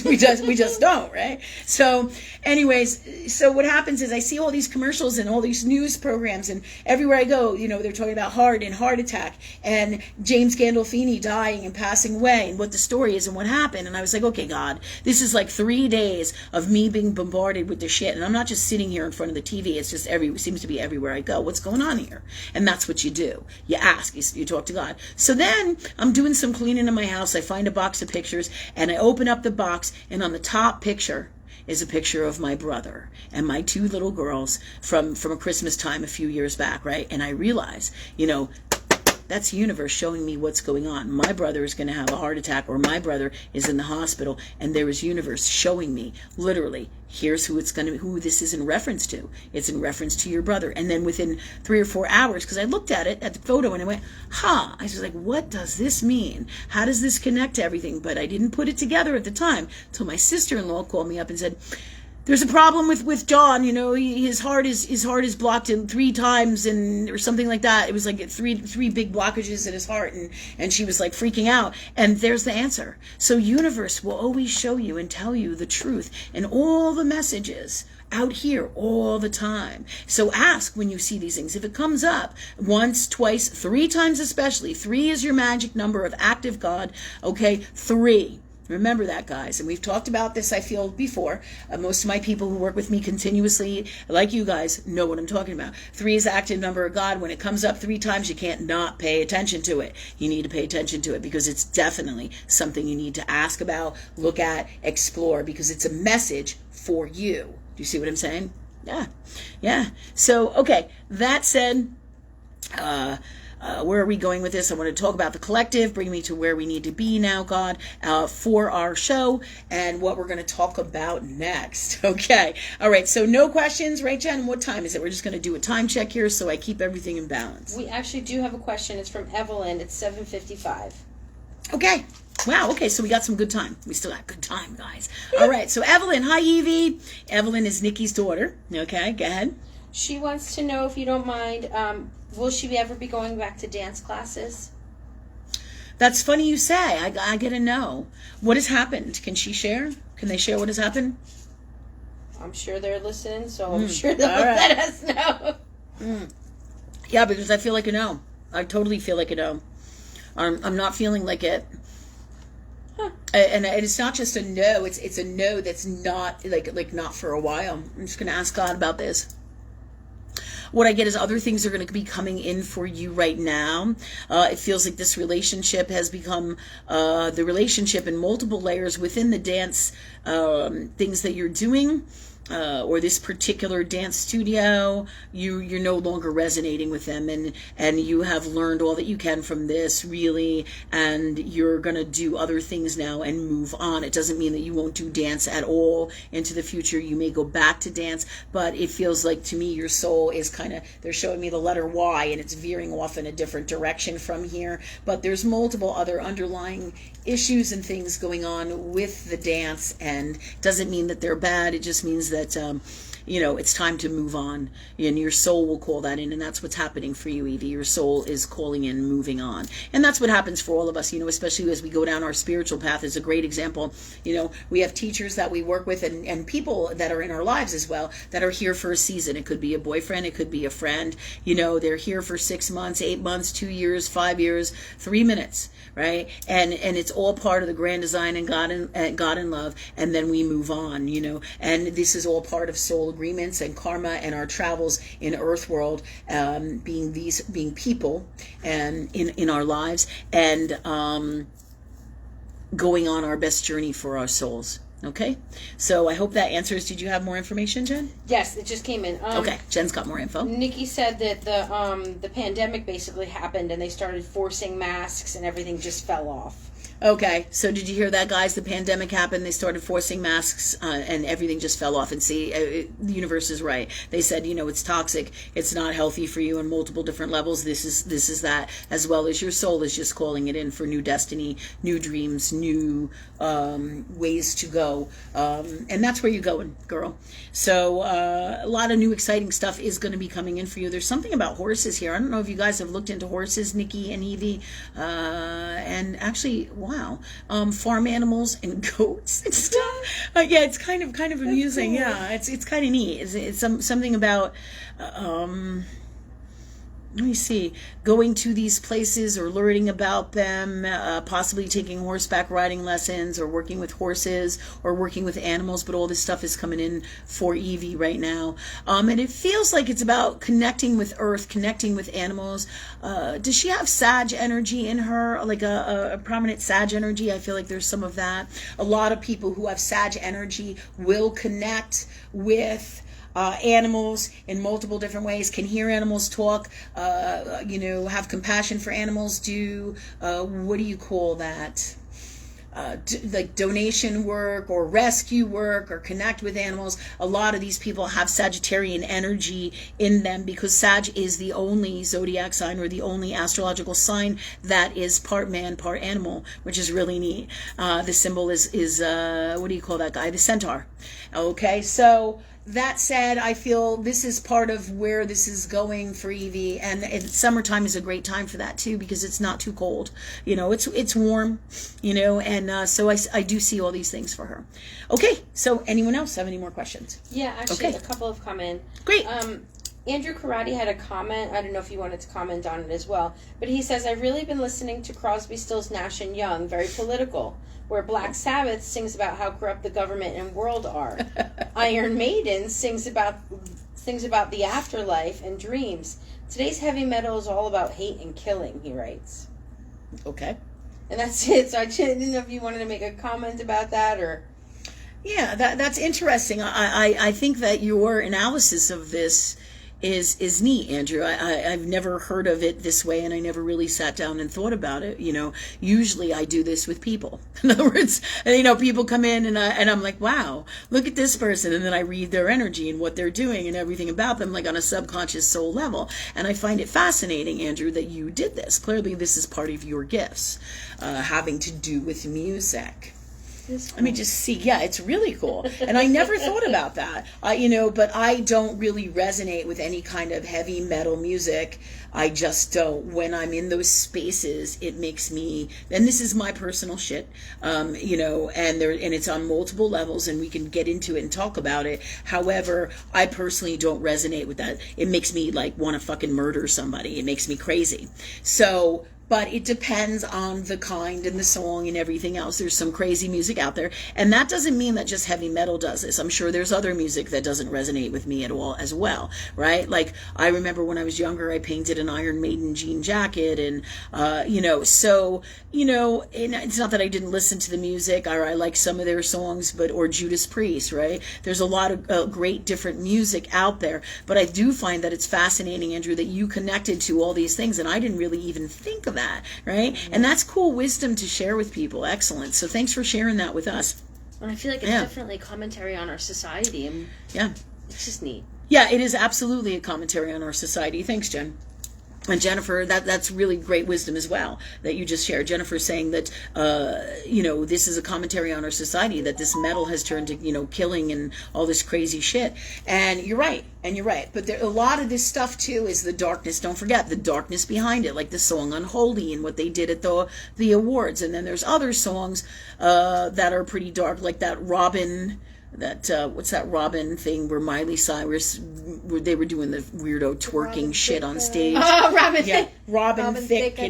we just don't, right? So anyways, so what happens is I see all these commercials and all these news programs, and everywhere I go, they're talking about heart attack and James Gandolfini dying and passing away and what the story is and what happened. And I was like, okay, God, this is like 3 days of me being bombarded with this shit. And I'm not just sitting here in front of the TV. It's just it seems to be everywhere I go. What's going on here? And that's what you do. You ask, you talk to God. So then I'm doing some cleaning in my house. I find a box of pictures and I open up the box, and on the top picture is a picture of my brother and my 2 little girls from a Christmas time a few years back, right? And I realize, that's the universe showing me what's going on. My brother is going to have a heart attack, or my brother is in the hospital, and there is universe showing me, literally, here's who this is in reference to. It's in reference to your brother. And then within 3 or 4 hours, because I looked at the photo, and I went, I was like, what does this mean? How does this connect to everything? But I didn't put it together at the time until my sister-in-law called me up and said, there's a problem with John, his heart is blocked in 3 times or something like that. It was like three big blockages in his heart, and she was like freaking out. And there's the answer. So universe will always show you and tell you the truth and all the messages out here all the time. So ask when you see these things. If it comes up once, twice, 3 times especially, 3 is your magic number of active God, okay? 3. Remember that, guys. And we've talked about this, I feel, before. Most of my people who work with me continuously, like you guys, know what I'm talking about. 3 is the active number of God. When it comes up 3 times, you can't not pay attention to it. You need to pay attention to it because it's definitely something you need to ask about, look at, explore, because it's a message for you. Do you see what I'm saying? Yeah. So, okay, that said, where are we going with this? I want to talk about the collective, bring me to where we need to be now, God, for our show, and what we're going to talk about next. Okay. All right. So no questions, right, Jen? What time is it? We're just going to do a time check here so I keep everything in balance. We actually do have a question. It's from Evelyn. It's 7:55. Okay. Wow. Okay. So we got some good time. We still got good time, guys. All right. So Evelyn. Hi, Evie. Evelyn is Nikki's daughter. Okay. Go ahead. She wants to know, if you don't mind, will she ever be going back to dance classes? That's funny you say. I get to know. What has happened? Can she share? Can they share what has happened? I'm sure they're listening, so I'm sure they'll let us know. Yeah, because I feel like I know. I totally feel like I know. I'm not feeling like it. Huh. And it's not just a no. It's a no that's not like not for a while. I'm just going to ask God about this. What I get is other things are going to be coming in for you right now. It feels like this relationship has become the relationship in multiple layers within the dance things that you're doing. Or this particular dance studio, you're no longer resonating with them, and you have learned all that you can from this, really, and you're going to do other things now and move on. It doesn't mean that you won't do dance at all into the future. You may go back to dance, but it feels like, to me, your soul is kind of, they're showing me the letter Y, and it's veering off in a different direction from here, but there's multiple other underlying issues and things going on with the dance, and doesn't mean that they're bad. It just means that it's time to move on, and your soul will call that in, and that's what's happening for you, Evie. Your soul is calling in, moving on, and that's what happens for all of us, especially as we go down our spiritual path. Is a great example. We have teachers that we work with, and people that are in our lives as well that are here for a season. It could be a boyfriend, it could be a friend. They're here for 6 months, 8 months, 2 years, 5 years, 3 minutes, right? And it's all part of the grand design and God and love, and then we move on, and this is all part of soul agreements and karma and our travels in earth world, being people and in our lives, and going on our best journey for our souls. Okay, so I hope that answers. Did you have more information, Jen? Yes, it just came in. Okay, Jen's got more info. Nikki said that the pandemic basically happened, and they started forcing masks, and everything just fell off. Okay, so did you hear that, guys? The pandemic happened, they started forcing masks, and everything just fell off. And see, the universe is right. They said, it's toxic, it's not healthy for you on multiple different levels. This is that, as well as your soul is just calling it in for new destiny, new dreams, new ways to go. And that's where you're going, girl. So a lot of new exciting stuff is going to be coming in for you. There's something about horses here. I don't know if you guys have looked into horses, Nikki and Evie, and actually, wow, farm animals and goats and stuff. Yeah, it's kind of amusing. Cool. Yeah, it's kind of neat. It's something about let me see, going to these places or learning about them, possibly taking horseback riding lessons or working with horses or working with animals, but all this stuff is coming in for Evie right now. And it feels like it's about connecting with earth, connecting with animals. Does she have Sag energy in her, like a prominent Sag energy? I feel like there's some of that. A lot of people who have Sag energy will connect with animals in multiple different ways, can hear animals talk, have compassion for animals, do, what do you call that? Like donation work or rescue work or connect with animals. A lot of these people have Sagittarian energy in them because Sag is the only zodiac sign or the only astrological sign that is part man, part animal, which is really neat. The symbol is what do you call that guy? The centaur. Okay, so that said, I feel this is part of where this is going for Evie, and summertime is a great time for that too because it's not too cold. It's warm, and so I do see all these things for her. Okay, so anyone else have any more questions? Yeah, actually, Okay. a couple have come in. Great. Andrew Karate had a comment. I don't know if you wanted to comment on it as well. But he says, I've really been listening to Crosby, Stills, Nash & Young, very political, where Black Sabbath sings about how corrupt the government and world are. Iron Maiden sings about the afterlife and dreams. Today's heavy metal is all about hate and killing, he writes. Okay. And that's it. So I didn't know if you wanted to make a comment about that or... Yeah, that's interesting. I think that your analysis of this is neat, Andrew. I've never heard of it this way, and I never really sat down and thought about it. Usually I do this with people. In other words, people come in and I'm like, wow, look at this person. And then I read their energy and what they're doing and everything about them, like on a subconscious soul level. And I find it fascinating, Andrew, that you did this. Clearly this is part of your gifts, having to do with music. Let me just see. Yeah, it's really cool. And I never thought about that. But I don't really resonate with any kind of heavy metal music. I just don't. When I'm in those spaces, it makes me, and this is my personal shit, and it's on multiple levels, and we can get into it and talk about it. However, I personally don't resonate with that. It makes me want to fucking murder somebody. It makes me crazy. So, but it depends on the kind and the song and everything else. There's some crazy music out there. And that doesn't mean that just heavy metal does this. I'm sure there's other music that doesn't resonate with me at all as well, right? Like, I remember when I was younger, I painted an Iron Maiden jean jacket. And, and it's not that I didn't listen to the music or I like some of their songs, or Judas Priest, right? There's a lot of great different music out there. But I do find that it's fascinating, Andrew, that you connected to all these things. And I didn't really even think of that, right? Mm-hmm. And that's cool wisdom to share with people. Excellent. So thanks for sharing that with us. And I feel like it's definitely a commentary on our society. And it's just neat. Yeah, it is absolutely a commentary on our society. Thanks, Jen. And Jennifer, that's really great wisdom as well that you just shared. Jennifer's saying that, this is a commentary on our society, that this metal has turned to, killing and all this crazy shit. And you're right. But a lot of this stuff, too, is the darkness. Don't forget the darkness behind it, like the song Unholy and what they did at the awards. And then there's other songs that are pretty dark, like that Robin... what's that Robin thing where Miley Cyrus, where they were doing the weirdo twerking shit on stage? Oh, Robin. Yeah, Robin Thicke. What's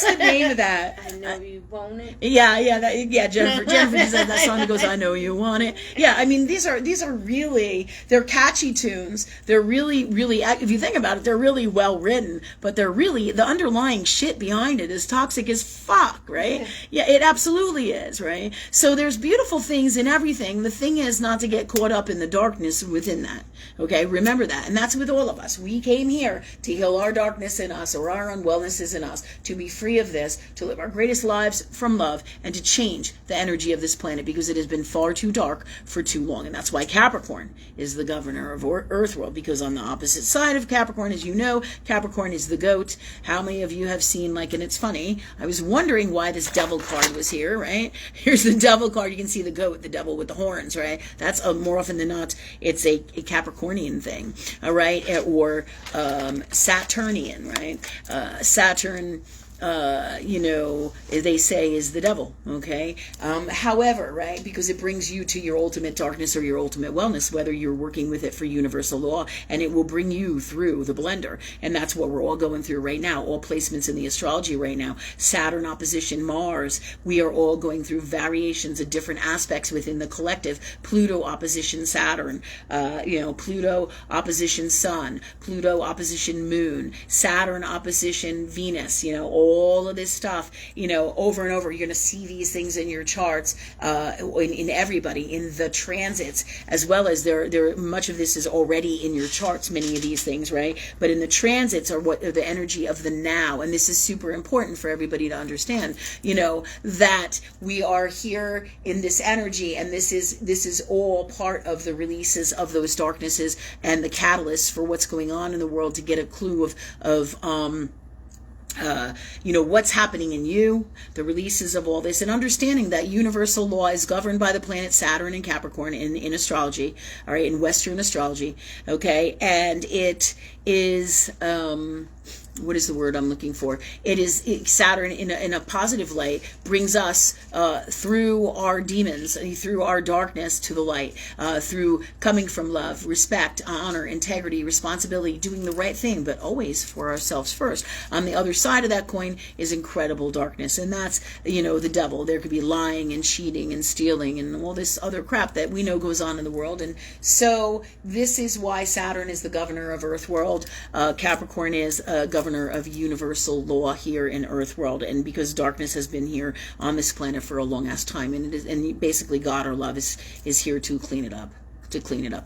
the name of that? I know you want it. Yeah, Jennifer does that song that goes, I know you want it. Yeah, I mean, these are really, they're catchy tunes. They're really, really, if you think about it, they're really well written, but they're really, the underlying shit behind it is toxic as fuck, right? Yeah, it absolutely is, right? So there's beautiful things in everything. The thing is not to get caught up in the darkness within that. Okay, remember that. And that's with all of us. We came here to heal our darkness in us, or our unwellnesses in us, to be free of this, to live our greatest lives from love, and to change the energy of this planet, because it has been far too dark for too long. And that's why Capricorn is the governor of Earth world, because on the opposite side of Capricorn, as you know, Capricorn is the goat. How many of you have seen, and it's funny, I was wondering why this devil card was here, right? Here's the devil card. You can see the goat, the devil with the horns, right? That's more often than not, it's a Capricornian thing, all right? Or Saturnian, right? Saturn, they say is the devil, okay? However, right, because it brings you to your ultimate darkness or your ultimate wellness, whether you're working with it for universal law, and it will bring you through the blender. And that's what we're all going through right now, all placements in the astrology right now. Saturn opposition Mars, we are all going through variations of different aspects within the collective. Pluto opposition Saturn, Pluto opposition Sun, Pluto opposition Moon, Saturn opposition Venus, all of this stuff, over and over. You're going to see these things in your charts, in everybody, in the transits, as well as there. Much of this is already in your charts, many of these things, right? But in the transits are what are the energy of the now, and this is super important for everybody to understand. That we are here in this energy, and this is all part of the releases of those darknesses and the catalysts for what's going on in the world, to get a clue of what's happening in you, the releases of all this, and understanding that universal law is governed by the planet Saturn and Capricorn in astrology, all right, in Western astrology, okay, and it is what is the word I'm looking for? Saturn in a positive light brings us through our demons, through our darkness to the light, through coming from love, respect, honor, integrity, responsibility, doing the right thing, but always for ourselves first. On the other side of that coin is incredible darkness, and that's, the devil. There could be lying and cheating and stealing and all this other crap that we know goes on in the world. And so this is why Saturn is the governor of Earth world. Capricorn is governor of universal law here in Earth world, and because darkness has been here on this planet for a long ass time, and basically God or love is here to clean it up.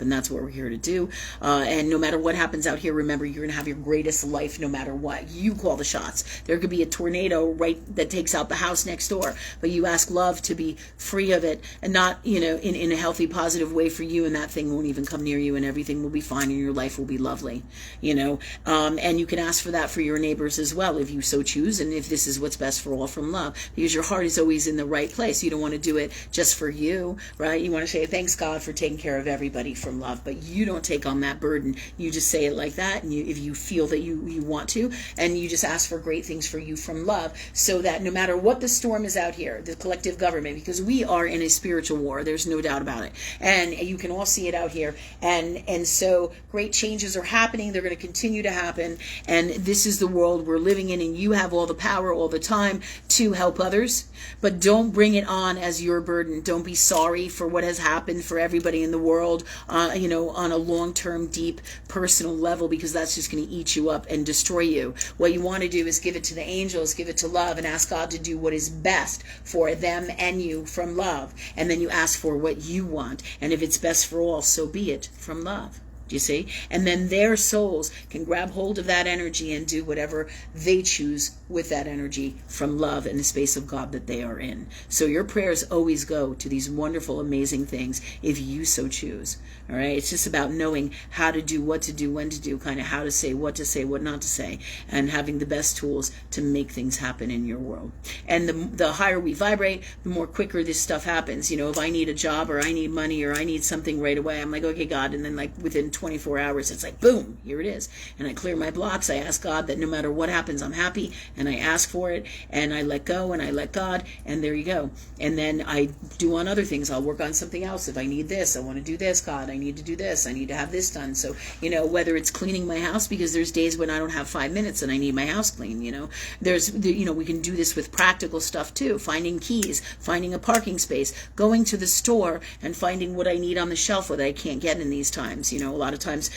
And that's what we're here to do. And no matter what happens out here, remember, you're going to have your greatest life no matter what. You call the shots. There could be a tornado that takes out the house next door, but you ask love to be free of it, and not, in a healthy, positive way for you, and that thing won't even come near you, and everything will be fine, and your life will be lovely, and you can ask for that for your neighbors as well, if you so choose, and if this is what's best for all from love, because your heart is always in the right place. You don't want to do it just for you, right? You want to say, thanks God for taking care of everybody from love, but you don't take on that burden. You just say it like that, and if you feel that you want to, and you just ask for great things for you from love, so that no matter what the storm is out here, the collective government, because we are in a spiritual war, there's no doubt about it, and you can all see it out here, and so great changes are happening. They're going to continue to happen, and this is the world we're living in, and you have all the power all the time to help others, but don't bring it on as your burden. Don't be sorry for what has happened for everybody in the world, on a long-term, deep, personal level, because that's just going to eat you up and destroy you. What you want to do is give it to the angels, give it to love, and ask God to do what is best for them and you from love. And then you ask for what you want. And if it's best for all, so be it from love. Do you see? And then their souls can grab hold of that energy and do whatever they choose with that energy from love and the space of God that they are in. So your prayers always go to these wonderful, amazing things if you so choose. All right? It's just about knowing how to do, what to do, when to do, kind of how to say, what not to say, and having the best tools to make things happen in your world. And the higher we vibrate, the more quicker this stuff happens. If I need a job, or I need money, or I need something right away, I'm like, okay, God, and then like within 24 hours, it's like, boom, here it is. And I clear my blocks. I ask God that no matter what happens, I'm happy, and I ask for it, and I let go, and I let God, and there you go. And then I do on other things. I'll work on something else. If I need this, I want to do this, God, I need to do this, I need to have this done. So, whether it's cleaning my house, because there's days when I don't have 5 minutes and I need my house clean, we can do this with practical stuff too. Finding keys, finding a parking space, going to the store and finding what I need on the shelf that I can't get in these times. A lot of times,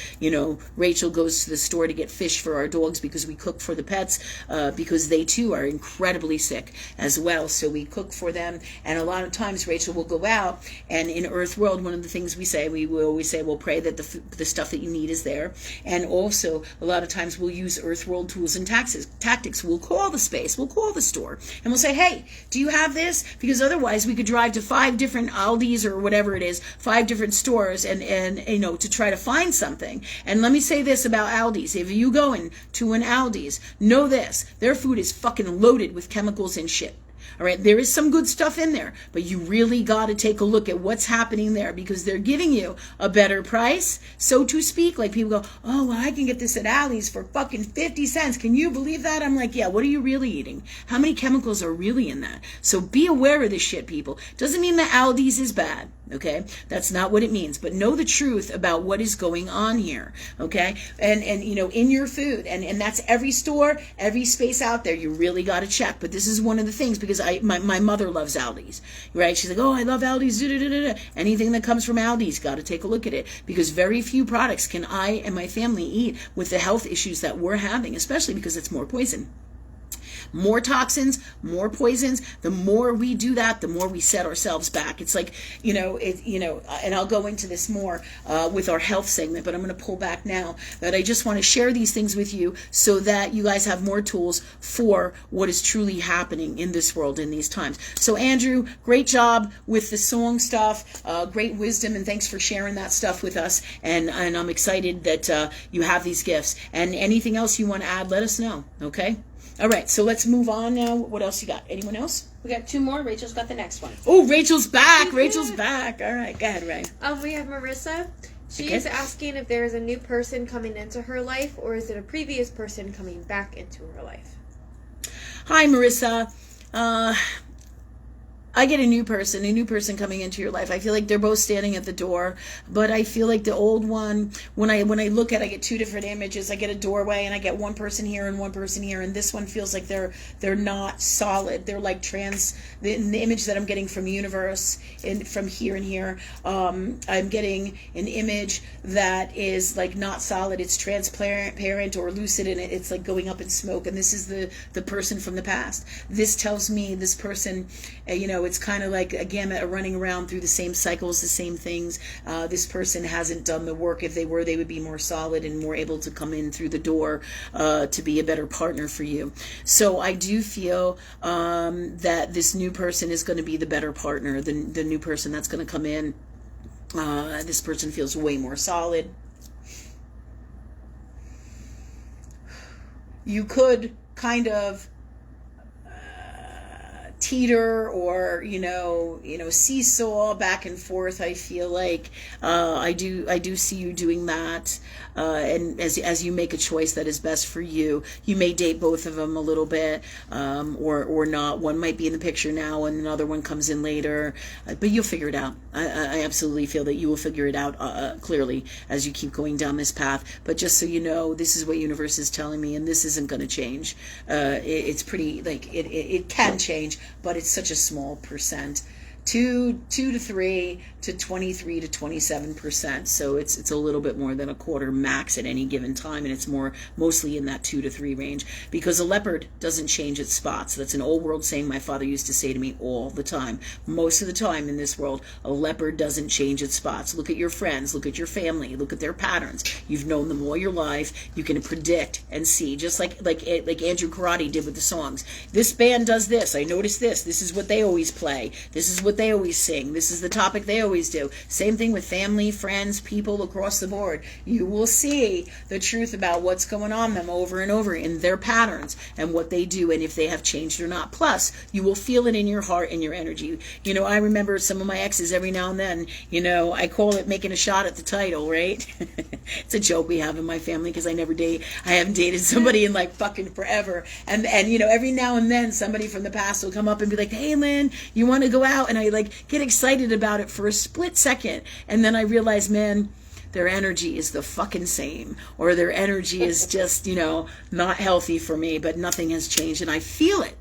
Rachel goes to the store to get fish for our dogs because we cook for the pets, because they too are incredibly sick as well. So we cook for them. And a lot of times Rachel will go out, and in Earth World, one of the things we will always say, we'll pray that the stuff that you need is there. And also, a lot of times we'll use Earth World tools and tactics. We'll call the space, we'll call the store, and we'll say, hey, do you have this? Because otherwise we could drive to 5 different Aldis or whatever it is, 5 different stores, and to try to find something. And let me say this about Aldi's. If you go into an Aldi's, know this, their food is fucking loaded with chemicals and shit. All right, there is some good stuff in there, but you really got to take a look at what's happening there, because they're giving you a better price, so to speak. Like, people go, oh, well, I can get this at Aldi's for fucking 50 cents. Can you believe that? I'm like, yeah, what are you really eating? How many chemicals are really in that? So be aware of this shit, people. Doesn't mean that Aldi's is bad. Okay, that's not what it means, but know the truth about what is going on here. Okay, and in your food, and that's every store, every space out there, you really got to check. But this is one of the things, because my mother loves Aldi's, right? She's like, oh, I love Aldi's. Anything that comes from Aldi's, got to take a look at it, because very few products can I and my family eat with the health issues that we're having, especially because it's more poison. More toxins, more poisons. The more we do that, the more we set ourselves back. It's like, and I'll go into this more with our health segment, but I'm going to pull back now. But I just want to share these things with you so that you guys have more tools for what is truly happening in this world in these times. So Andrew, great job with the song stuff, great wisdom, and thanks for sharing that stuff with us. And I'm excited that you have these gifts. And anything else you want to add, let us know. Okay? All right, so let's move on now. What else you got? Anyone else? We got 2 more. Rachel's got the next one. Oh, Rachel's back. Rachel's back. All right, go ahead, Ray. We have Marissa. She Okay. is asking if there is a new person coming into her life, or is it a previous person coming back into her life? Hi, Marissa. I get a new person coming into your life. I feel like they're both standing at the door, but I feel like the old one, when I look at it, I get two different images. I get a doorway and I get one person here and one person here, and this one feels like they're not solid. They're like the image that I'm getting from universe and from here and here. I'm getting an image that is like not solid. It's transparent or lucid, and it's like going up in smoke. And this is the person from the past. This tells me this person, it's kind of like a gamut running around through the same cycles, the same things. This person hasn't done the work. If they were, they would be more solid and more able to come in through the door to be a better partner for you. So I do feel that this new person is going to be the better partner, the new person that's going to come in. This person feels way more solid. You could kind of teeter or seesaw back and forth. I feel like I do see you doing that, and as you make a choice that is best for you. You may date both of them a little bit, or not. One might be in the picture now and another one comes in later, but you'll figure it out. I absolutely feel that you will figure it out clearly as you keep going down this path. But just so you know, this is what universe is telling me, and this isn't going to change. It's pretty, like, it can change, but it's such a small percent. 2 to 3 to 23 to 27%. So it's a little bit more than a quarter max at any given time, and it's mostly in that 2 to 3 range, because a leopard doesn't change its spots. That's an old world saying my father used to say to me all the time. Most of the time in this world, a leopard doesn't change its spots. Look at your friends, look at your family, look at their patterns. You've known them all your life. You can predict and see, just like Andrew Karate did with the songs. This band does this. I noticed this. This is what they always play. This is what they always sing. This is the topic they always do. Same thing with family, friends, people across the board. You will see the truth about what's going on them over and over in their patterns and what they do and if they have changed or not. Plus, you will feel it in your heart and your energy. I remember some of my exes every now and then, I call it making a shot at the title, right? It's a joke we have in my family because I haven't dated somebody in like fucking forever. And every now and then somebody from the past will come up and be like, hey, Lynn, you want to go out? And I get excited about it for a split second, and then I realize, man, their energy is the fucking same, or their energy is just not healthy for me, but nothing has changed, and I feel it.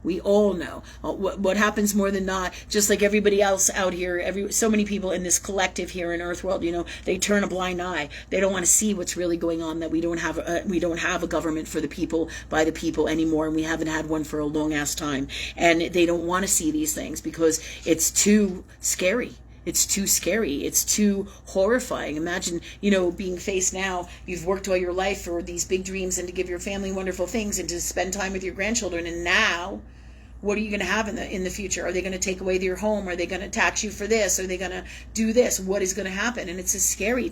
We all know what happens more than not. Just like everybody else out here, so many people in this collective here in Earth World, they turn a blind eye. They don't want to see what's really going on. That we don't have a government for the people, by the people anymore, and we haven't had one for a long ass time. And they don't want to see these things because it's too scary. It's too scary. It's too horrifying. Imagine, being faced now. You've worked all your life for these big dreams and to give your family wonderful things and to spend time with your grandchildren. And now, what are you going to have in the future? Are they going to take away your home? Are they going to tax you for this? Are they going to do this? What is going to happen? And it's a scary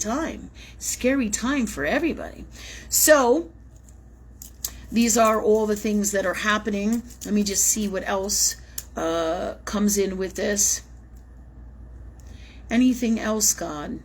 time for everybody. So these are all the things that are happening. Let me just see what else comes in with this. Anything else, God?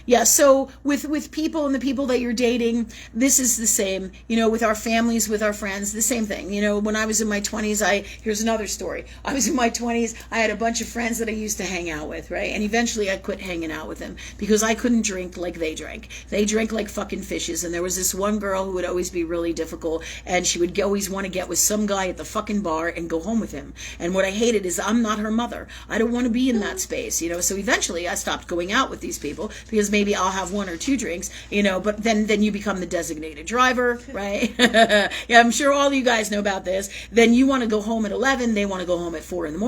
Yeah, so with people and the people that you're dating, this is the same, with our families, with our friends, the same thing. When I was in my 20s, here's another story. I was in my 20s, I had a bunch of friends that I used to hang out with, right? And eventually I quit hanging out with them because I couldn't drink like they drank. They drank like fucking fishes. And there was this one girl who would always be really difficult, and she would always want to get with some guy at the fucking bar and go home with him. And what I hated is I'm not her mother. I don't want to be in that space, So eventually I stopped going out with these people because maybe I'll have 1 or 2 drinks, but then you become the designated driver, right? Yeah, I'm sure all you guys know about this. Then you want to go home at 11. They want to go home at 4 a.m.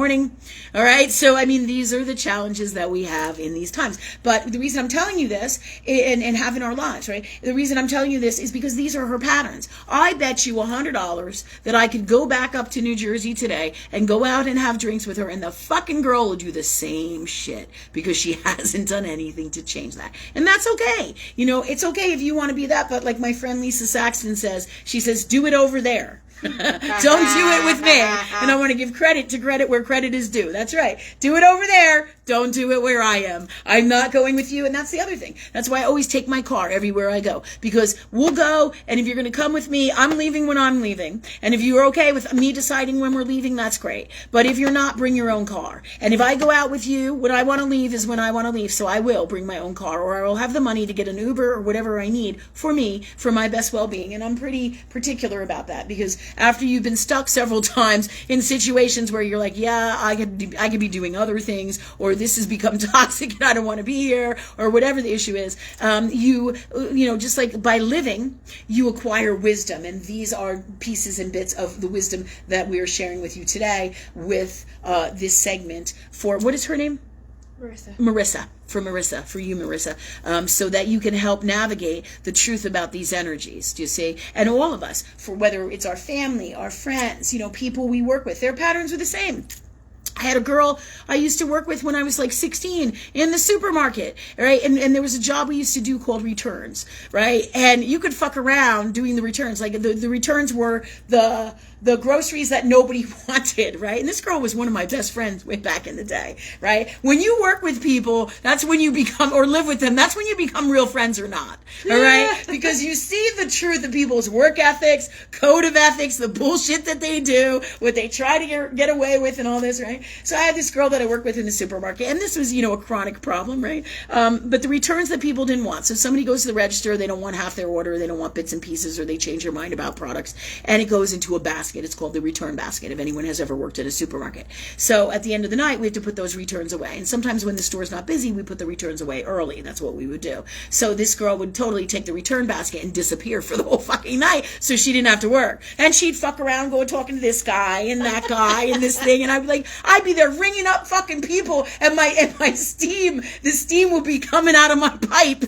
All right. So, these are the challenges that we have in these times. But the reason I'm telling you this and having our lives, right? The reason I'm telling you this is because these are her patterns. I bet you $100 that I could go back up to New Jersey today and go out and have drinks with her, and the fucking girl will do the same shit because she hasn't done anything to change that. And that's okay. It's okay if you want to be that, but like my friend Lisa Saxton says, she says, do it over there. Don't do it with me. And I want to give credit where credit is due. That's right. Do it over there. Don't do it where I am. I'm not going with you. And that's the other thing. That's why I always take my car everywhere I go. Because we'll go, and if you're going to come with me, I'm leaving when I'm leaving. And if you're okay with me deciding when we're leaving, that's great. But if you're not, bring your own car. And if I go out with you, when I want to leave is when I want to leave. So I will bring my own car, or I will have the money to get an Uber or whatever I need for me, for my best well-being. And I'm pretty particular about that, because after you've been stuck several times in situations where you're like, yeah, I could be doing other things, or this has become toxic and I don't want to be here, or whatever the issue is, you know, just like by living, you acquire wisdom. And these are pieces and bits of the wisdom that we are sharing with you today with this segment for, what is her name? Marissa. For you, Marissa, so that you can help navigate the truth about these energies, do you see? And all of us, for whether it's our family, our friends, you know, people we work with, their patterns are the same. I had a girl I used to work with when I was like 16 in the supermarket, right? And there was a job we used to do called returns, right? And you could fuck around doing the returns. Like the returns were the groceries that nobody wanted, right? And this girl was one of my best friends way back in the day, right? When you work with people, that's when you become, or live with them, that's when you become real friends or not, all right? Because you see the truth of people's work ethics, code of ethics, the bullshit that they do, what they try to get away with and all this, right? So I had this girl that I worked with in the supermarket, and this was, you know, a chronic problem, right? But the returns that people didn't want. So somebody goes to the register, they don't want half their order, they don't want bits and pieces, or they change their mind about products, and it goes into a basket. It's called the return basket, if anyone has ever worked at a supermarket. So at the end of the night, we have to put those returns away. And sometimes when the store's not busy, we put the returns away early. That's what we would do. So this girl would totally take the return basket and disappear for the whole fucking night, so she didn't have to work. And she'd fuck around, go talking to this guy and that guy and this thing, and I'd be there ringing up fucking people, and the steam would be coming out of my pipe,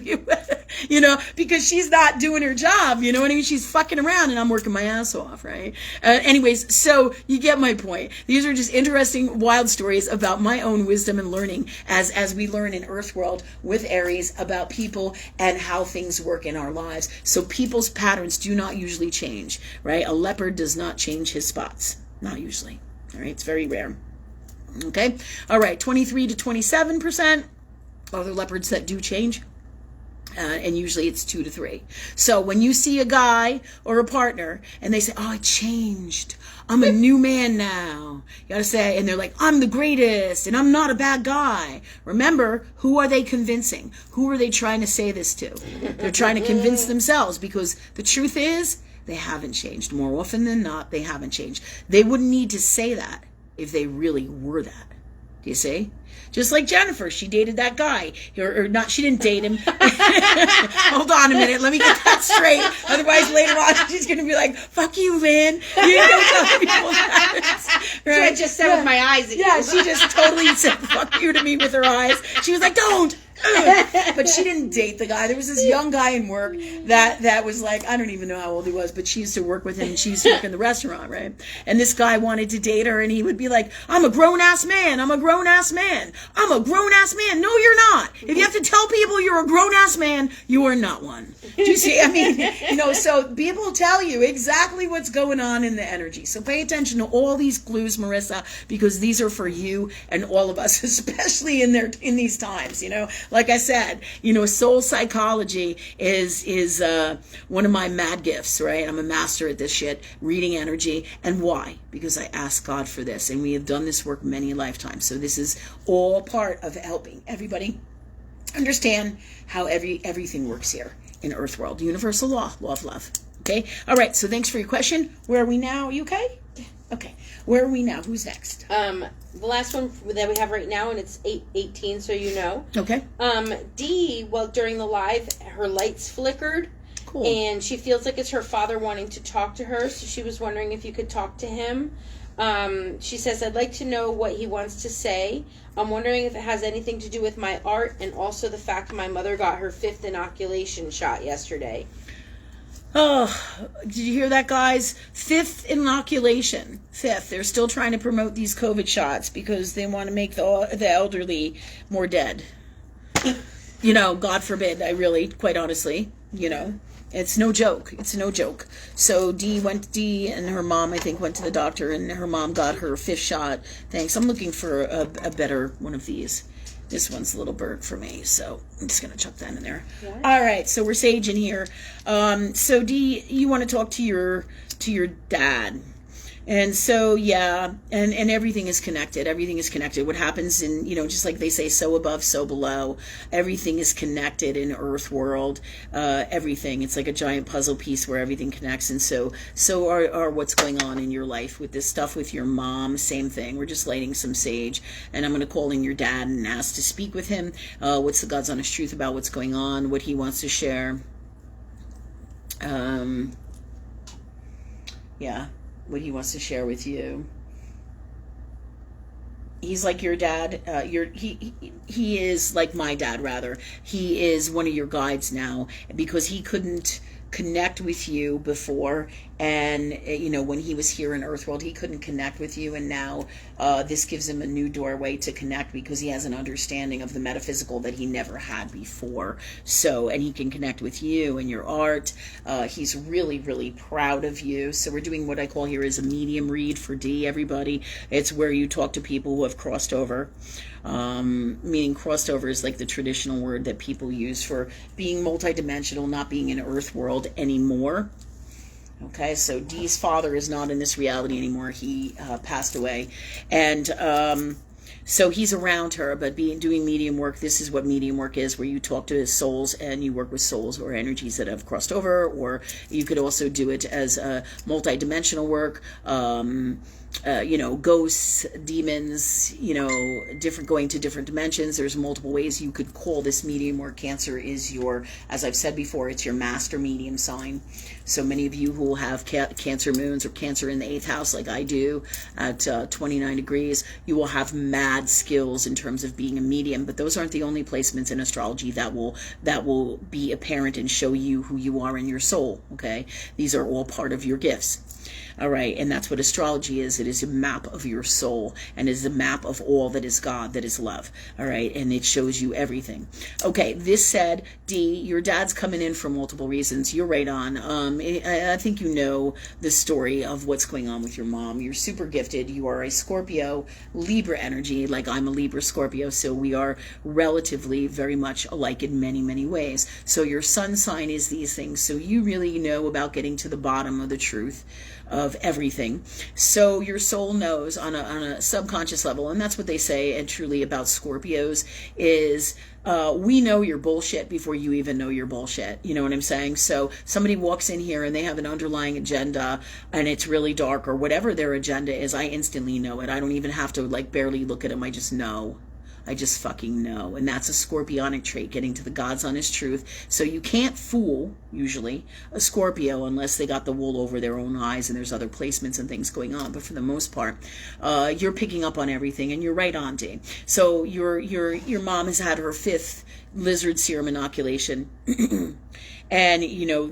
you know, because she's not doing her job, you know what I mean? She's fucking around, and I'm working my ass off, right? Anyways, so you get my point. These are just interesting, wild stories about my own wisdom and learning as we learn in Earth World with Aries about people and how things work in our lives. So people's patterns do not usually change, right? A leopard does not change his spots. Not usually. All right, it's very rare. Okay, all right, 23 to 27% are the leopards that do change. And usually it's 2 to 3. So when you see a guy or a partner and they say, oh, I changed, I'm a new man now, you gotta say, and they're like, I'm the greatest and I'm not a bad guy. Remember, who are they convincing? Who are they trying to say this to? They're trying to convince themselves, because the truth is they haven't changed. More often than not, they haven't changed. They wouldn't need to say that if they really were that. Do you see? Just like Jennifer, she dated that guy. Or not, she didn't date him. Hold on a minute, let me get that straight. Otherwise, later on, she's going to be like, fuck you, Lynn. You don't tell people that. Right? I just said with my eyes again. Yeah, she just totally said fuck you to me with her eyes. She was like, don't. But she didn't date the guy. There was this young guy in work that was like, I don't even know how old he was, but she used to work with him, and she used to work in the restaurant, right? And this guy wanted to date her, and he would be like, I'm a grown-ass man. I'm a grown-ass man. I'm a grown-ass man. No, you're not. If you have to tell people you're a grown-ass man, you are not one. Do you see? I mean, you know, so people will tell you exactly what's going on in the energy. So pay attention to all these clues, Marissa, because these are for you and all of us, especially in these times, you know. Like I said, you know, soul psychology is one of my mad gifts, right? I'm a master at this shit, reading energy. And why? Because I asked God for this, and we have done this work many lifetimes. So this is all part of helping everybody understand how everything works here in Earth World. Universal law of love. Okay? All right, so thanks for your question. Where are we now? Are you okay? Yeah. Okay. Where are we now? Who's next? The last one that we have right now, and it's 8:18, so you know. Okay. Dee, well, during the live, her lights flickered. Cool. And she feels like it's her father wanting to talk to her, so she was wondering if you could talk to him. She says, I'd like to know what he wants to say. I'm wondering if it has anything to do with my art, and also the fact my mother got her 5th inoculation shot yesterday. Oh, did you hear that, guys? 5th inoculation. 5th. They're still trying to promote these COVID shots because they want to make the elderly more dead. You know, God forbid, quite honestly, you know. It's no joke. It's no joke. So Dee and her mom, I think, went to the doctor, and her mom got her 5th shot. Thanks. I'm looking for a better one of these. This one's a little burnt for me, so I'm just going to chuck that in there. Yeah. All right, so we're saging here. So Dee, you want to talk to your dad. And so, yeah, and everything is connected. Everything is connected. What happens in, just like they say, so above, so below. Everything is connected in Earth world. Everything. It's like a giant puzzle piece where everything connects. And so are what's going on in your life with this stuff with your mom. Same thing. We're just lighting some sage. And I'm going to call in your dad and ask to speak with him. What's the God's honest truth about what's going on, what he wants to share. Yeah. What he wants to share with you. He's like your dad. He is like my dad, rather. He is one of your guides now, because he couldn't connect with you before, and when he was here in Earthworld, he couldn't connect with you, and now this gives him a new doorway to connect, because he has an understanding of the metaphysical that he never had before. So, and he can connect with you and your art. He's really, really proud of you. So we're doing what I call here is a medium read for D, everybody. It's where you talk to people who have crossed over. Meaning crossed over is like the traditional word that people use for being multidimensional, not being in Earth world anymore. Okay, so Dee's father is not in this reality anymore. He passed away, and so he's around her, but doing medium work. This is what medium work is, where you talk to his souls and you work with souls or energies that have crossed over, or you could also do it as multidimensional work. Ghosts, demons, going to different dimensions. There's multiple ways you could call this medium work. Cancer is as I've said before, it's your master medium sign. So many of you who will have Cancer moons or Cancer in the 8th house, like I do, at 29 degrees, you will have mad skills in terms of being a medium. But those aren't the only placements in astrology that will be apparent and show you who you are in your soul. Okay, these are all part of your gifts. All right, and that's what astrology is. It is a map of your soul, and is a map of all that is God, that is love. All right, and it shows you everything. Okay, this said, D, your dad's coming in for multiple reasons. You're right on. I think you know the story of what's going on with your mom. You're super gifted. You are a Scorpio, Libra energy, like I'm a Libra Scorpio, so we are relatively very much alike in many, many ways. So your sun sign is these things, so you really know about getting to the bottom of the truth of everything. So your soul knows on a subconscious level, and that's what they say and truly about Scorpios is we know your bullshit before you even know your bullshit. You know what I'm saying? So somebody walks in here and they have an underlying agenda and it's really dark, or whatever their agenda is, I instantly know it. I don't even have to barely look at them. I just know. I just fucking know. And that's a Scorpionic trait, getting to the God's honest truth. So you can't fool, usually, a Scorpio unless they got the wool over their own eyes and there's other placements and things going on. But for the most part, you're picking up on everything, and you're right on, Dave. So your mom has had her 5th lizard serum inoculation. And,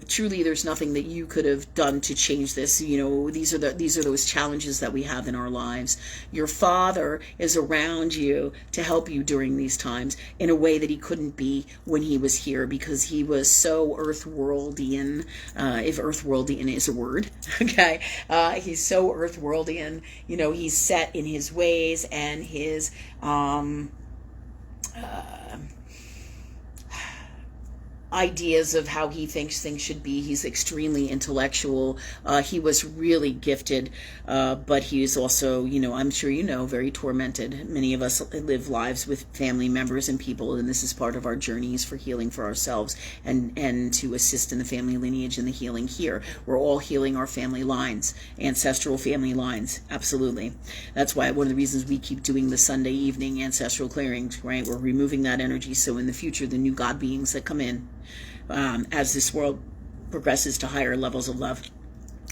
truly there's nothing that you could have done to change this. These are those challenges that we have in our lives. Your father is around you to help you during these times in a way that he couldn't be when he was here, because he was so earthworldian, if earthworldian is a word, okay? He's so earthworldian, he's set in his ways and his, ideas of how he thinks things should be. He's extremely intellectual. He was really gifted, but he is also, I'm sure very tormented. Many of us live lives with family members and people, and this is part of our journeys for healing for ourselves and to assist in the family lineage and the healing here. We're all healing our family lines, ancestral family lines. Absolutely. That's why one of the reasons we keep doing the Sunday evening ancestral clearings, right? We're removing that energy, so in the future, the new God beings that come in, as this world progresses to higher levels of love,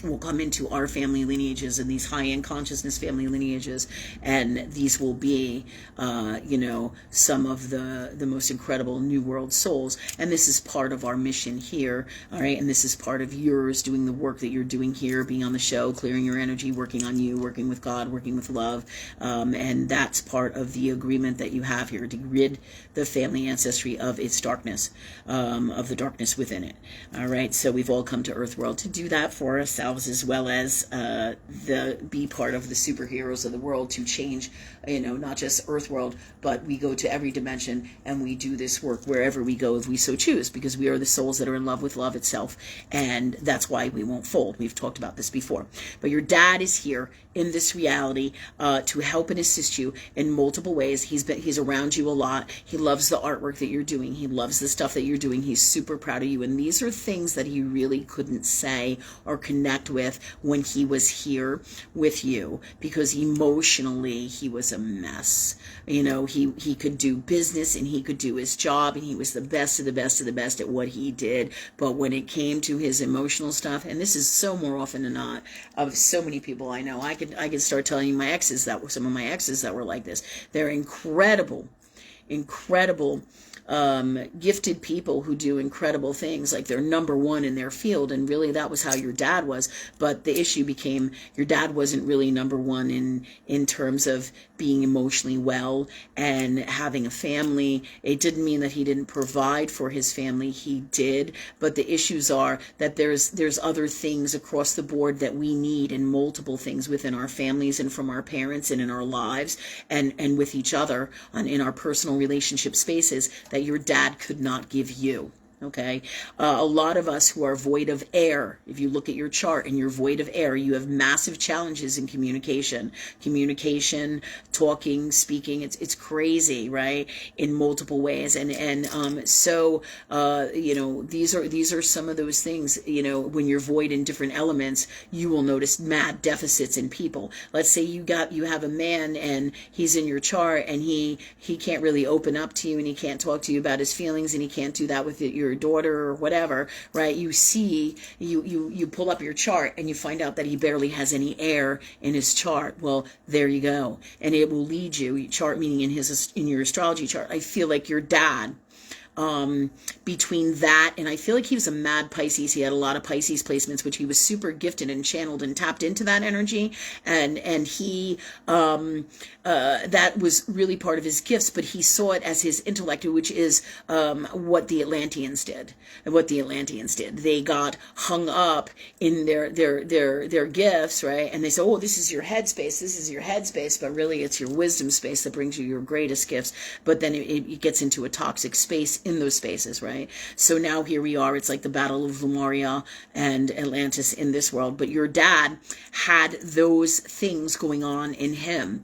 will come into our family lineages and these high-end consciousness family lineages, and these will be some of the most incredible new world souls. And this is part of our mission here, all right? And this is part of yours, doing the work that you're doing here, being on the show, clearing your energy, working on you, working with God, working with love, and that's part of the agreement that you have here, to rid the family ancestry of its darkness, of the darkness within it. All right, so we've all come to Earth World to do that for ourselves, as well as be part of the superheroes of the world to change, not just Earth World, but we go to every dimension and we do this work wherever we go if we so choose, because we are the souls that are in love with love itself, and that's why we won't fold. We've talked about this before. But your dad is here in this reality to help and assist you in multiple ways. He's around you a lot. He loves the artwork that you're doing. He loves the stuff that you're doing. He's super proud of you, and these are things that he really couldn't say or connect with when he was here with you, because emotionally he was a mess. He could do business and he could do his job, and he was the best of the best of the best at what he did. But when it came to his emotional stuff, and this is so more often than not of so many people I know, I could start telling you some of my exes that were like this. They're incredible gifted people who do incredible things, like they're number one in their field, and really that was how your dad was. But the issue became your dad wasn't really number one in terms of being emotionally well and having a family. It didn't mean that he didn't provide for his family. He did, but the issues are that there's other things across the board that we need, and multiple things within our families and from our parents and in our lives and with each other in our personal relationship spaces that your dad could not give you. Okay, a lot of us who are void of air, if you look at your chart and you're void of air, you have massive challenges in communication, talking, speaking. It's crazy, right? In multiple ways, so these are some of those things. When you're void in different elements, you will notice mad deficits in people. Let's say you have a man and he's in your chart and he can't really open up to you, and he can't talk to you about his feelings, and he can't do that with your daughter or whatever, right? You pull up your chart and you find out that he barely has any air in his chart. Well, there you go. And it will lead you, chart meaning in your astrology chart. I feel like your dad, between that, and I feel like he was a mad Pisces. He had a lot of Pisces placements, which he was super gifted and channeled and tapped into that energy, and he that was really part of his gifts, but he saw it as his intellect, which is what the Atlanteans did. They got hung up in their gifts, right? And they said, oh, this is your headspace, but really it's your wisdom space that brings you your greatest gifts. But then it gets into a toxic space in those spaces, right? So now here we are. It's like the Battle of Lemuria and Atlantis in this world. But your dad had those things going on in him.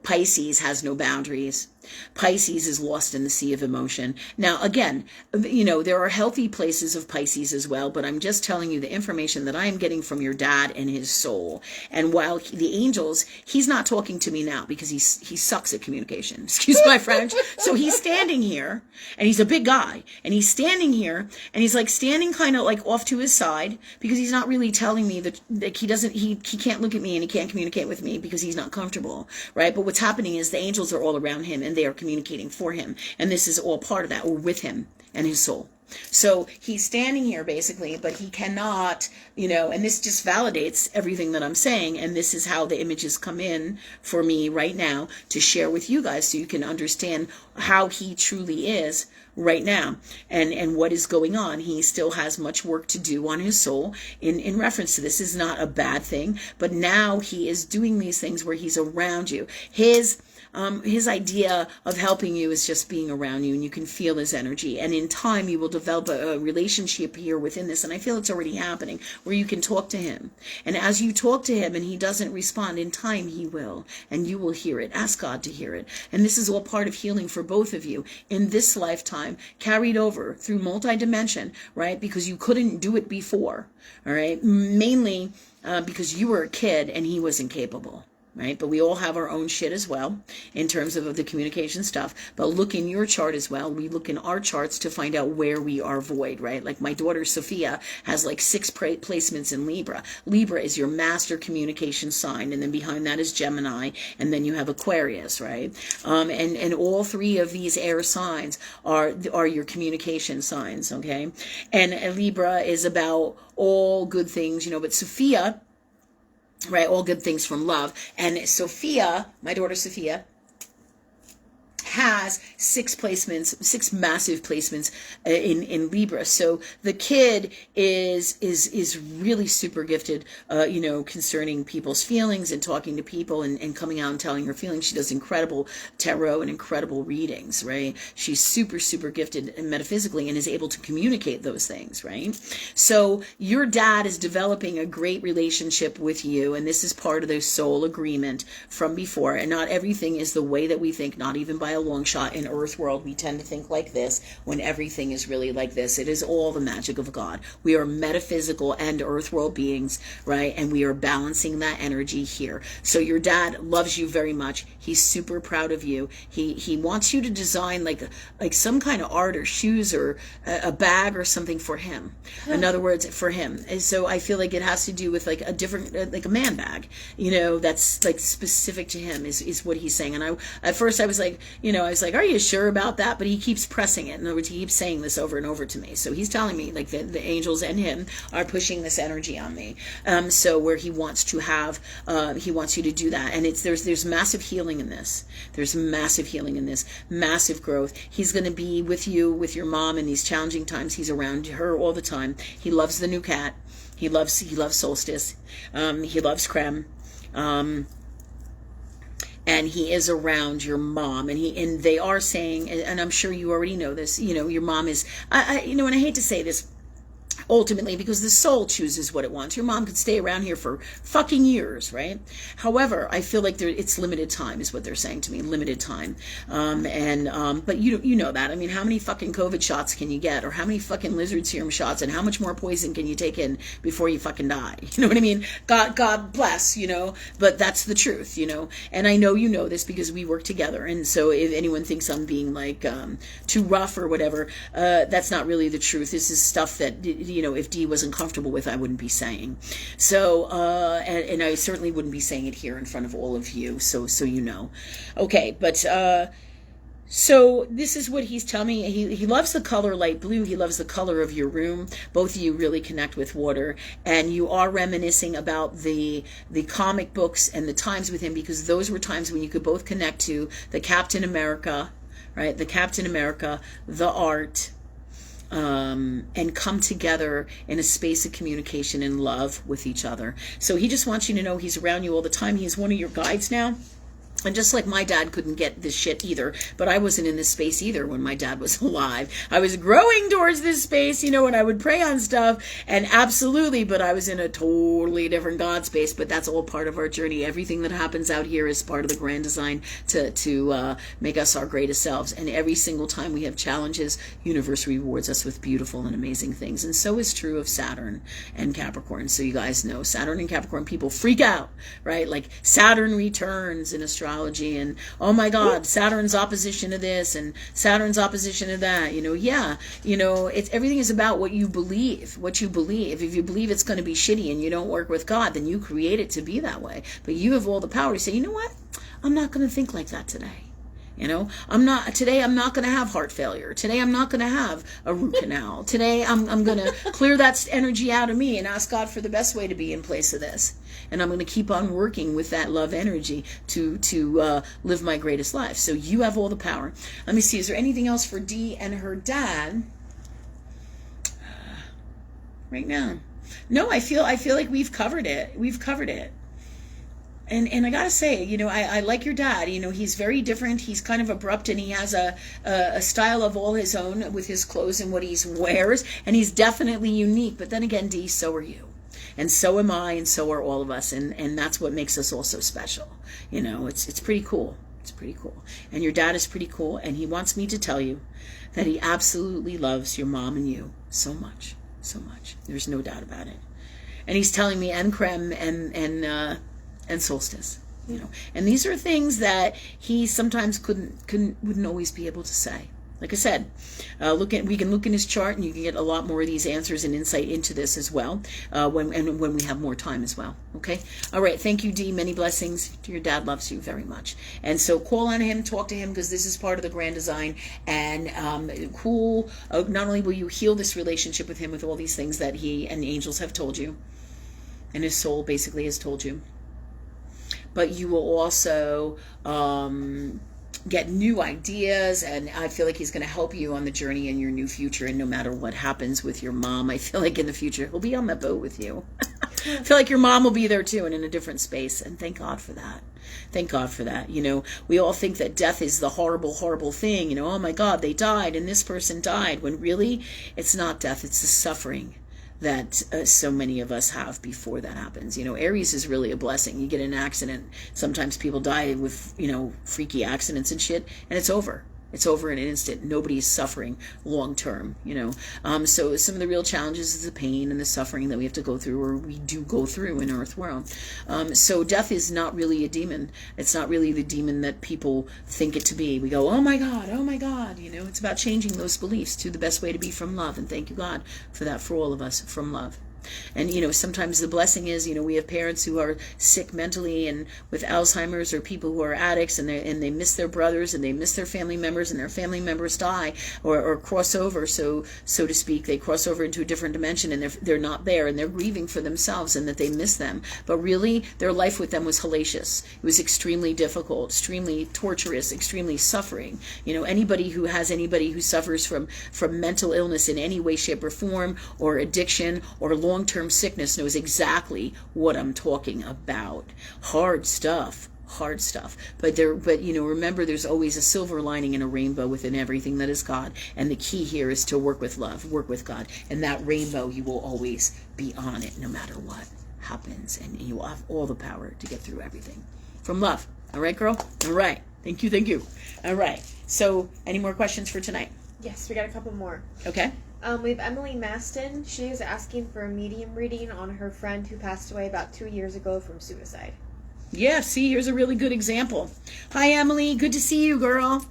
Pisces has no boundaries. Pisces is lost in the sea of emotion. Now, again, there are healthy places of Pisces as well, but I'm just telling you the information that I am getting from your dad and his soul. And while the angels, he's not talking to me now because he sucks at communication. Excuse my French. So he's standing here, and he's a big guy, and he's standing here, and he's like standing kind of like off to his side because he's not really telling me that he can't look at me and he can't communicate with me because he's not comfortable, right? But what's happening is the angels are all around him, and they are communicating for him, and this is all part of that, or with him and his soul. So he's standing here basically, but he cannot, and this just validates everything that I'm saying, and this is how the images come in for me right now to share with you guys so you can understand how he truly is right now and what is going on. He still has much work to do on his soul in reference to this. This is not a bad thing, but now he is doing these things where he's around you. His idea of helping you is just being around you, and you can feel his energy. And in time, you will develop a relationship here within this. And I feel it's already happening, where you can talk to him. And as you talk to him and he doesn't respond, in time he will. And you will hear it. Ask God to hear it. And this is all part of healing for both of you in this lifetime, carried over through multi-dimension, right? Because you couldn't do it before, all right? Mainly because you were a kid and he was incapable. right? But we all have our own shit as well in terms of the communication stuff. But look in your chart as well. We look in our charts to find out where we are void, right? Like my daughter Sophia has like 6 placements in Libra. Libra is your master communication sign, and then behind that is Gemini, and then you have Aquarius, right? And all 3 of these air signs are your communication signs, okay? And Libra is about all good things, but Sophia, right, all good things from love. And Sophia, my daughter Sophia, has 6 placements, 6 massive placements in Libra. So the kid is really super gifted, concerning people's feelings and talking to people and coming out and telling her feelings. She does incredible tarot and incredible readings, right? She's super, super gifted metaphysically and is able to communicate those things, right? So your dad is developing a great relationship with you, and this is part of the soul agreement from before. And not everything is the way that we think, not even by a long shot. In Earth world, we tend to think like this when everything is really like this. It is all the magic of God. We are metaphysical and Earth world beings, right? And we are balancing that energy here. So your dad loves you very much. He's super proud of you. He wants you to design like some kind of art or shoes or a bag or something for him. In other words, for him. And so I feel like it has to do with like a different, like a man bag, that's like specific to him is what he's saying. And at first I was like, I was like, are you sure about that? But he keeps pressing it. In other words, he keeps saying this over and over to me. So he's telling me like the angels and him are pushing this energy on me. So where he wants to have, he wants you to do that. And there's massive healing in this. There's massive healing in this, massive growth. He's going to be with you, with your mom in these challenging times. He's around her all the time. He loves the new cat. He loves Solstice. He loves Creme. And he is around your mom, and they are saying, and I'm sure you already know this, your mom is, and I hate to say this, ultimately, because the soul chooses what it wants. Your mom could stay around here for fucking years, right? However, I feel like it's limited time is what they're saying to me, limited time. But you know that. I mean, how many fucking COVID shots can you get, or how many fucking lizard serum shots, and how much more poison can you take in before you fucking die? You know what I mean? God bless, but that's the truth, and I know you know this because we work together. And so if anyone thinks I'm being like too rough or whatever, that's not really the truth. This is stuff that, if Dee wasn't comfortable with, I wouldn't be saying. So, and I certainly wouldn't be saying it here in front of all of you. So Okay, but so this is what he's telling me. He loves the color light blue. He loves the color of your room. Both of you really connect with water, and you are reminiscing about the comic books and the times with him, because those were times when you could both connect to the Captain America, right? The Captain America, the art. And come together in a space of communication and love with each other. So he just wants you to know he's around you all the time. He's one of your guides now. And just like my dad couldn't get this shit either, but I wasn't in this space either when my dad was alive. I was growing towards this space, and I would pray on stuff, and absolutely, but I was in a totally different God space. But that's all part of our journey. Everything that happens out here is part of the grand design to make us our greatest selves. And every single time we have challenges, universe rewards us with beautiful and amazing things. And so is true of Saturn and Capricorn. So you guys know Saturn and Capricorn people freak out, right? Like Saturn returns in astrology. And oh my God, Saturn's opposition to this and Saturn's opposition to that. It's everything is about what you believe. What you believe. If you believe it's going to be shitty and you don't work with God, then you create it to be that way. But you have all the power to say, you know what? I'm not going to think like that today. I'm not going to have heart failure. Today, I'm not going to have a root canal. Today, I'm going to clear that energy out of me and ask God for the best way to be in place of this. And I'm going to keep on working with that love energy to live my greatest life. So you have all the power. Let me see. Is there anything else for Dee and her dad right now? No, I feel like we've covered it. And I gotta say, I like your dad. He's very different. He's kind of abrupt, and he has a style of all his own with his clothes and what he wears, and he's definitely unique. But then again, Dee, so are you, and so am I, and so are all of us, and that's what makes us all so special. It's pretty cool. It's pretty cool, and your dad is pretty cool, and he wants me to tell you that he absolutely loves your mom and you so much, so much. There's no doubt about it. And he's telling me, and Creme and Solstice. You know, and these are things that he sometimes wouldn't always be able to say. Like I said, we can look in his chart, and you can get a lot more of these answers and insight into this as well when we have more time as well. Okay. All right. Thank you, Dee. Many blessings. Your dad loves you very much, and so call on him, talk to him, because this is part of the grand design. And not only will you heal this relationship with him with all these things that he and the angels have told you, and his soul basically has told you, but you will also get new ideas, and I feel like he's going to help you on the journey in your new future. And no matter what happens with your mom, I feel like in the future he'll be on that boat with you. I feel like your mom will be there too, and in a different space, and thank God for that. Thank God for that. You know, we all think that death is the horrible, horrible thing. You know, oh my God, they died and this person died, when really it's not death, it's the suffering that so many of us have before that happens. You know, Aries is really a blessing. You get in an accident. Sometimes people die with, you know, freaky accidents and shit, and it's over. It's over in an instant. Nobody's suffering long term, you know. So some of the real challenges is the pain and the suffering that we have to go through, or we do go through in Earth World. So death is not really a demon. It's not really the demon that people think it to be. We go, oh my God, oh my God. You know, it's about changing those beliefs to the best way to be from love. And thank you, God, for that for all of us, from love. And, you know, sometimes the blessing is, you know, we have parents who are sick mentally and with Alzheimer's, or people who are addicts, and they miss their brothers, and they miss their family members, and their family members die or cross over, so to speak. They cross over into a different dimension, and they're not there, and they're grieving for themselves and that they miss them. But really, their life with them was hellacious. It was extremely difficult, extremely torturous, extremely suffering. You know, anybody who suffers from mental illness in any way, shape, or form, or addiction, or long-term sickness, knows exactly what I'm talking about. Hard stuff. But you know, remember, there's always a silver lining and a rainbow within everything that is God. And the key here is to work with love, work with God. And that rainbow, you will always be on it no matter what happens. And you will have all the power to get through everything from love. All right, girl? All right. Thank you. All right. So, any more questions for tonight? Yes, we got a couple more. Okay. We have Emily Maston. She is asking for a medium reading on her friend who passed away about 2 years ago from suicide. Yeah, see, here's a really good example. Hi, Emily. Good to see you, girl.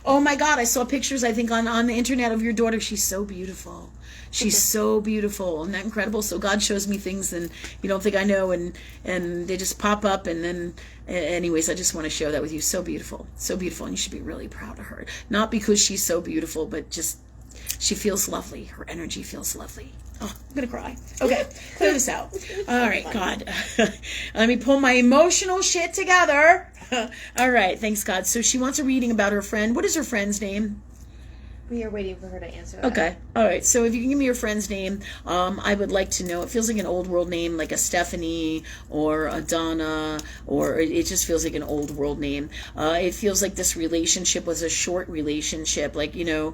Oh, my God. I saw pictures, I think, on the internet of your daughter. She's so beautiful. She's so beautiful. Isn't that incredible? So God shows me things and you don't think I know, and they just pop up, and then anyways, I just want to share that with you. So beautiful. So beautiful, and you should be really proud of her. Not because she's so beautiful, but just she feels lovely. Her energy feels lovely. Oh, I'm going to cry. Okay, clear this out. All right, God. Let me pull my emotional shit together. All right, thanks, God. So she wants a reading about her friend. What is her friend's name? We are waiting for her to answer that. Okay. All right. So if you can give me your friend's name, I would like to know. It feels like an old world name, like a Stephanie or a Donna, or it just feels like an old world name. It feels like this relationship was a short relationship, like, you know,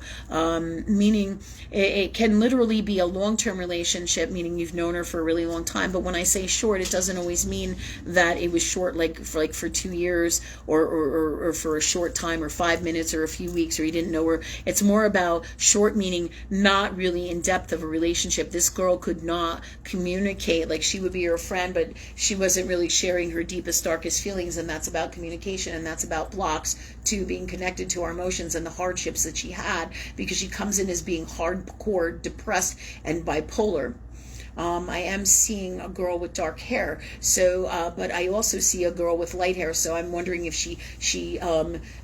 meaning it can literally be a long-term relationship, meaning you've known her for a really long time. But when I say short, it doesn't always mean that it was short, for 2 years or for a short time, or 5 minutes, or a few weeks, or you didn't know her. It's more about short, meaning not really in depth of a relationship. This girl could not communicate. Like, she would be your friend, but she wasn't really sharing her deepest, darkest feelings, and that's about communication, and that's about blocks to being connected to our emotions and the hardships that she had, because she comes in as being hardcore depressed and bipolar. I am seeing a girl with dark hair, so but I also see a girl with light hair, so I'm wondering if she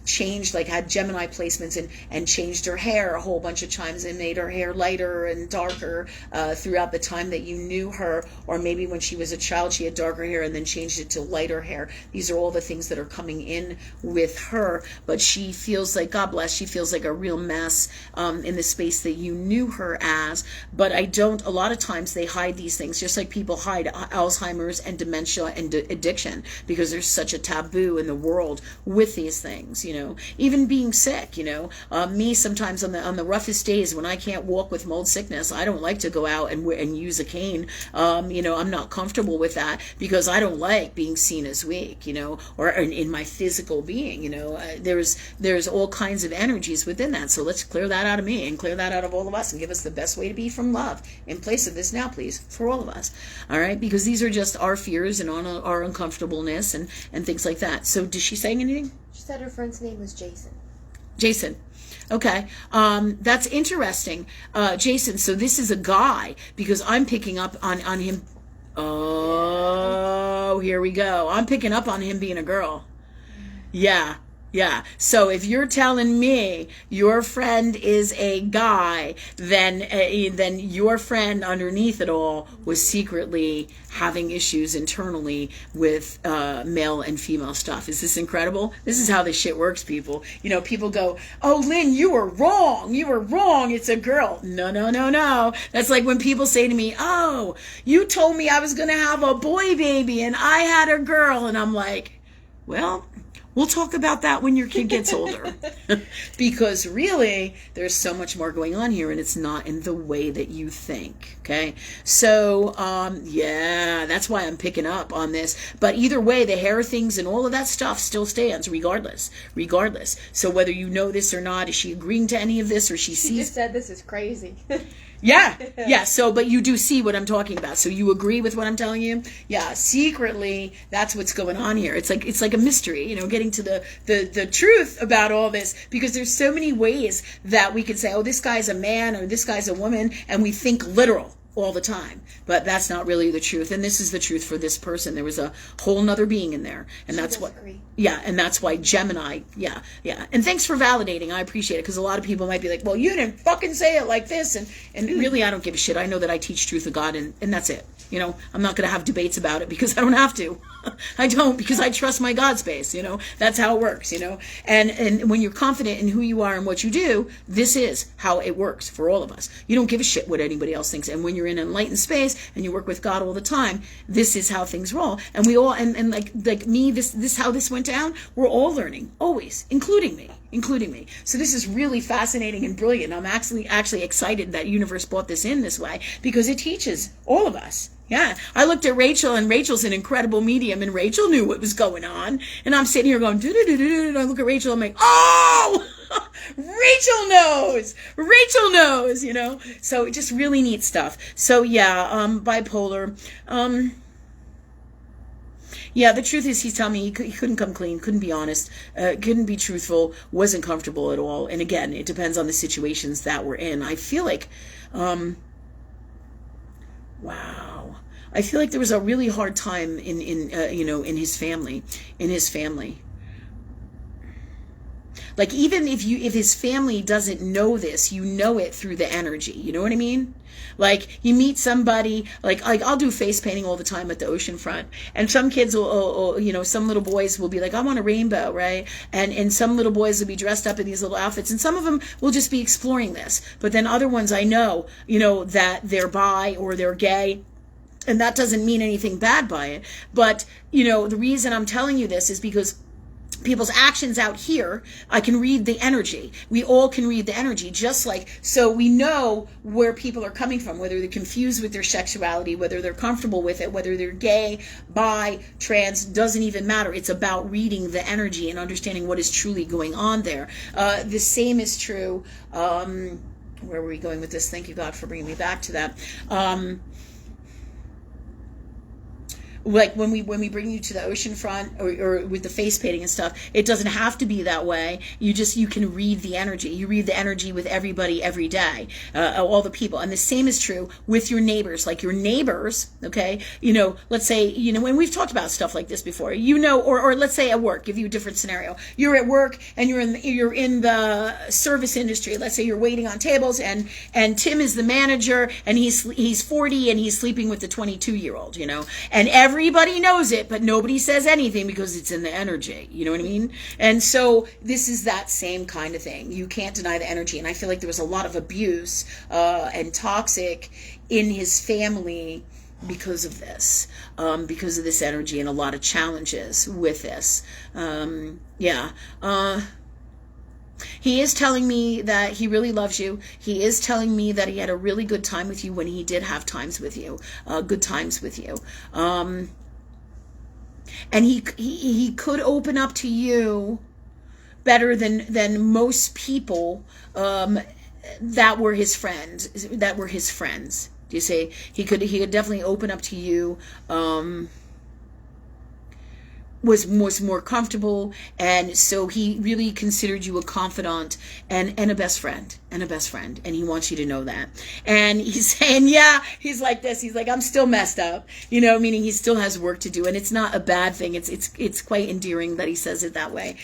changed, like had Gemini placements and changed her hair a whole bunch of times and made her hair lighter and darker throughout the time that you knew her, or maybe when she was a child she had darker hair and then changed it to lighter hair. These are all the things that are coming in with her, but she feels like, God bless, she feels like a real mess in the space that you knew her as. But a lot of times they hide these things, just like people hide Alzheimer's and dementia and addiction, because there's such a taboo in the world with these things, you know. Even being sick, you know. Me, sometimes on the roughest days when I can't walk with mold sickness, I don't like to go out and use a cane. You know, I'm not comfortable with that, because I don't like being seen as weak, you know, or in my physical being, you know. There's all kinds of energies within that. So let's clear that out of me and clear that out of all of us and give us the best way to be from love. In place of this now, please. please, for all of us. All right, because these are just our fears and our uncomfortableness and things like that. So, is she saying anything? She said her friend's name was Jason. Jason. Okay, that's interesting. Jason, so this is a guy, because I'm picking up on him. Oh, here we go. I'm picking up on him being a girl. Yeah. Yeah. So if you're telling me your friend is a guy, then your friend underneath it all was secretly having issues internally with male and female stuff. Is this incredible? This is how this shit works, people. You know, people go, "Oh, Lynn, you were wrong. You were wrong. It's a girl." No, no, no, no. That's like when people say to me, "Oh, you told me I was going to have a boy baby and I had a girl." And I'm like, well, we'll talk about that when your kid gets older. Because really, there's so much more going on here, and it's not in the way that you think, okay? So, yeah, that's why I'm picking up on this. But either way, the hair things and all of that stuff still stands, regardless. So whether you know this or not, is she agreeing to any of this, or she sees... She just said this is crazy. Yeah. So, but you do see what I'm talking about. So you agree with what I'm telling you? Yeah. Secretly, that's what's going on here. It's like a mystery, you know, getting to the truth about all this, because there's so many ways that we could say, oh, this guy's a man or this guy's a woman, and we think literal all the time, but that's not really the truth. And this is the truth for this person. There was a whole nother being in there, and that's what. Yeah, and that's why Gemini. Yeah. And thanks for validating. I appreciate it, because a lot of people might be like, well, you didn't fucking say it like this, and really, I don't give a shit. I know that I teach truth of God, and that's it. You know, I'm not going to have debates about it, because I don't have to. I don't, because I trust my God space, you know. That's how it works, you know. And when you're confident in who you are and what you do, this is how it works for all of us. You don't give a shit what anybody else thinks. And when you're in enlightened space and you work with God all the time, this is how things roll. And we all, and like me, this how this went down, we're all learning, always, including me. So this is really fascinating and brilliant. I'm actually excited that universe brought this in this way, because it teaches all of us. Yeah, I looked at Rachel, and Rachel's an incredible medium, and Rachel knew what was going on. And I'm sitting here going, and I look at Rachel, I'm like, oh, Rachel knows, you know. So just really neat stuff. So yeah, bipolar. Yeah, the truth is, he's telling me he couldn't come clean, couldn't be honest, couldn't be truthful, wasn't comfortable at all. And again, it depends on the situations that we're in. I feel like, wow. I feel like there was a really hard time in his family. Like, even if his family doesn't know this, you know it through the energy. You know what I mean? Like, you meet somebody, like I'll do face painting all the time at the ocean front, and some kids will, some little boys will be like, I want a rainbow, right? And some little boys will be dressed up in these little outfits, and some of them will just be exploring this. But then other ones, I know, that they're bi or they're gay. And that doesn't mean anything bad by it. But, the reason I'm telling you this is because people's actions out here, I can read the energy. We all can read the energy, just like, so we know where people are coming from, whether they're confused with their sexuality, whether they're comfortable with it, whether they're gay, bi, trans, doesn't even matter. It's about reading the energy and understanding what is truly going on there. The same is true. Where were we going with this? Thank you, God, for bringing me back to that. Like when we bring you to the ocean front or with the face painting and stuff, it doesn't have to be that way. You can read the energy. You read the energy with everybody every day, all the people. And the same is true with your neighbors. Like your neighbors, okay? Let's say, when we've talked about stuff like this before, or let's say at work, give you a different scenario. You're at work and you're in the service industry. Let's say you're waiting on tables and Tim is the manager and he's 40 and he's sleeping with the 22-year-old, and everybody knows it, but nobody says anything because it's in the energy. You know what I mean? And so this is that same kind of thing. You can't deny the energy. And I feel like there was a lot of abuse and toxic in his family because of this energy, and a lot of challenges with this. He is telling me that he really loves you. He is telling me that he had a really good time with you when he did have times with you, good times with you. And he could open up to you better than most people that were his friends. Do Do you see? He could definitely open up to you. Was more comfortable, and so he really considered you a confidant and a best friend, and he wants you to know that. And he's saying, yeah, he's like this. He's like, I'm still messed up, meaning he still has work to do, and it's not a bad thing. It's quite endearing that he says it that way,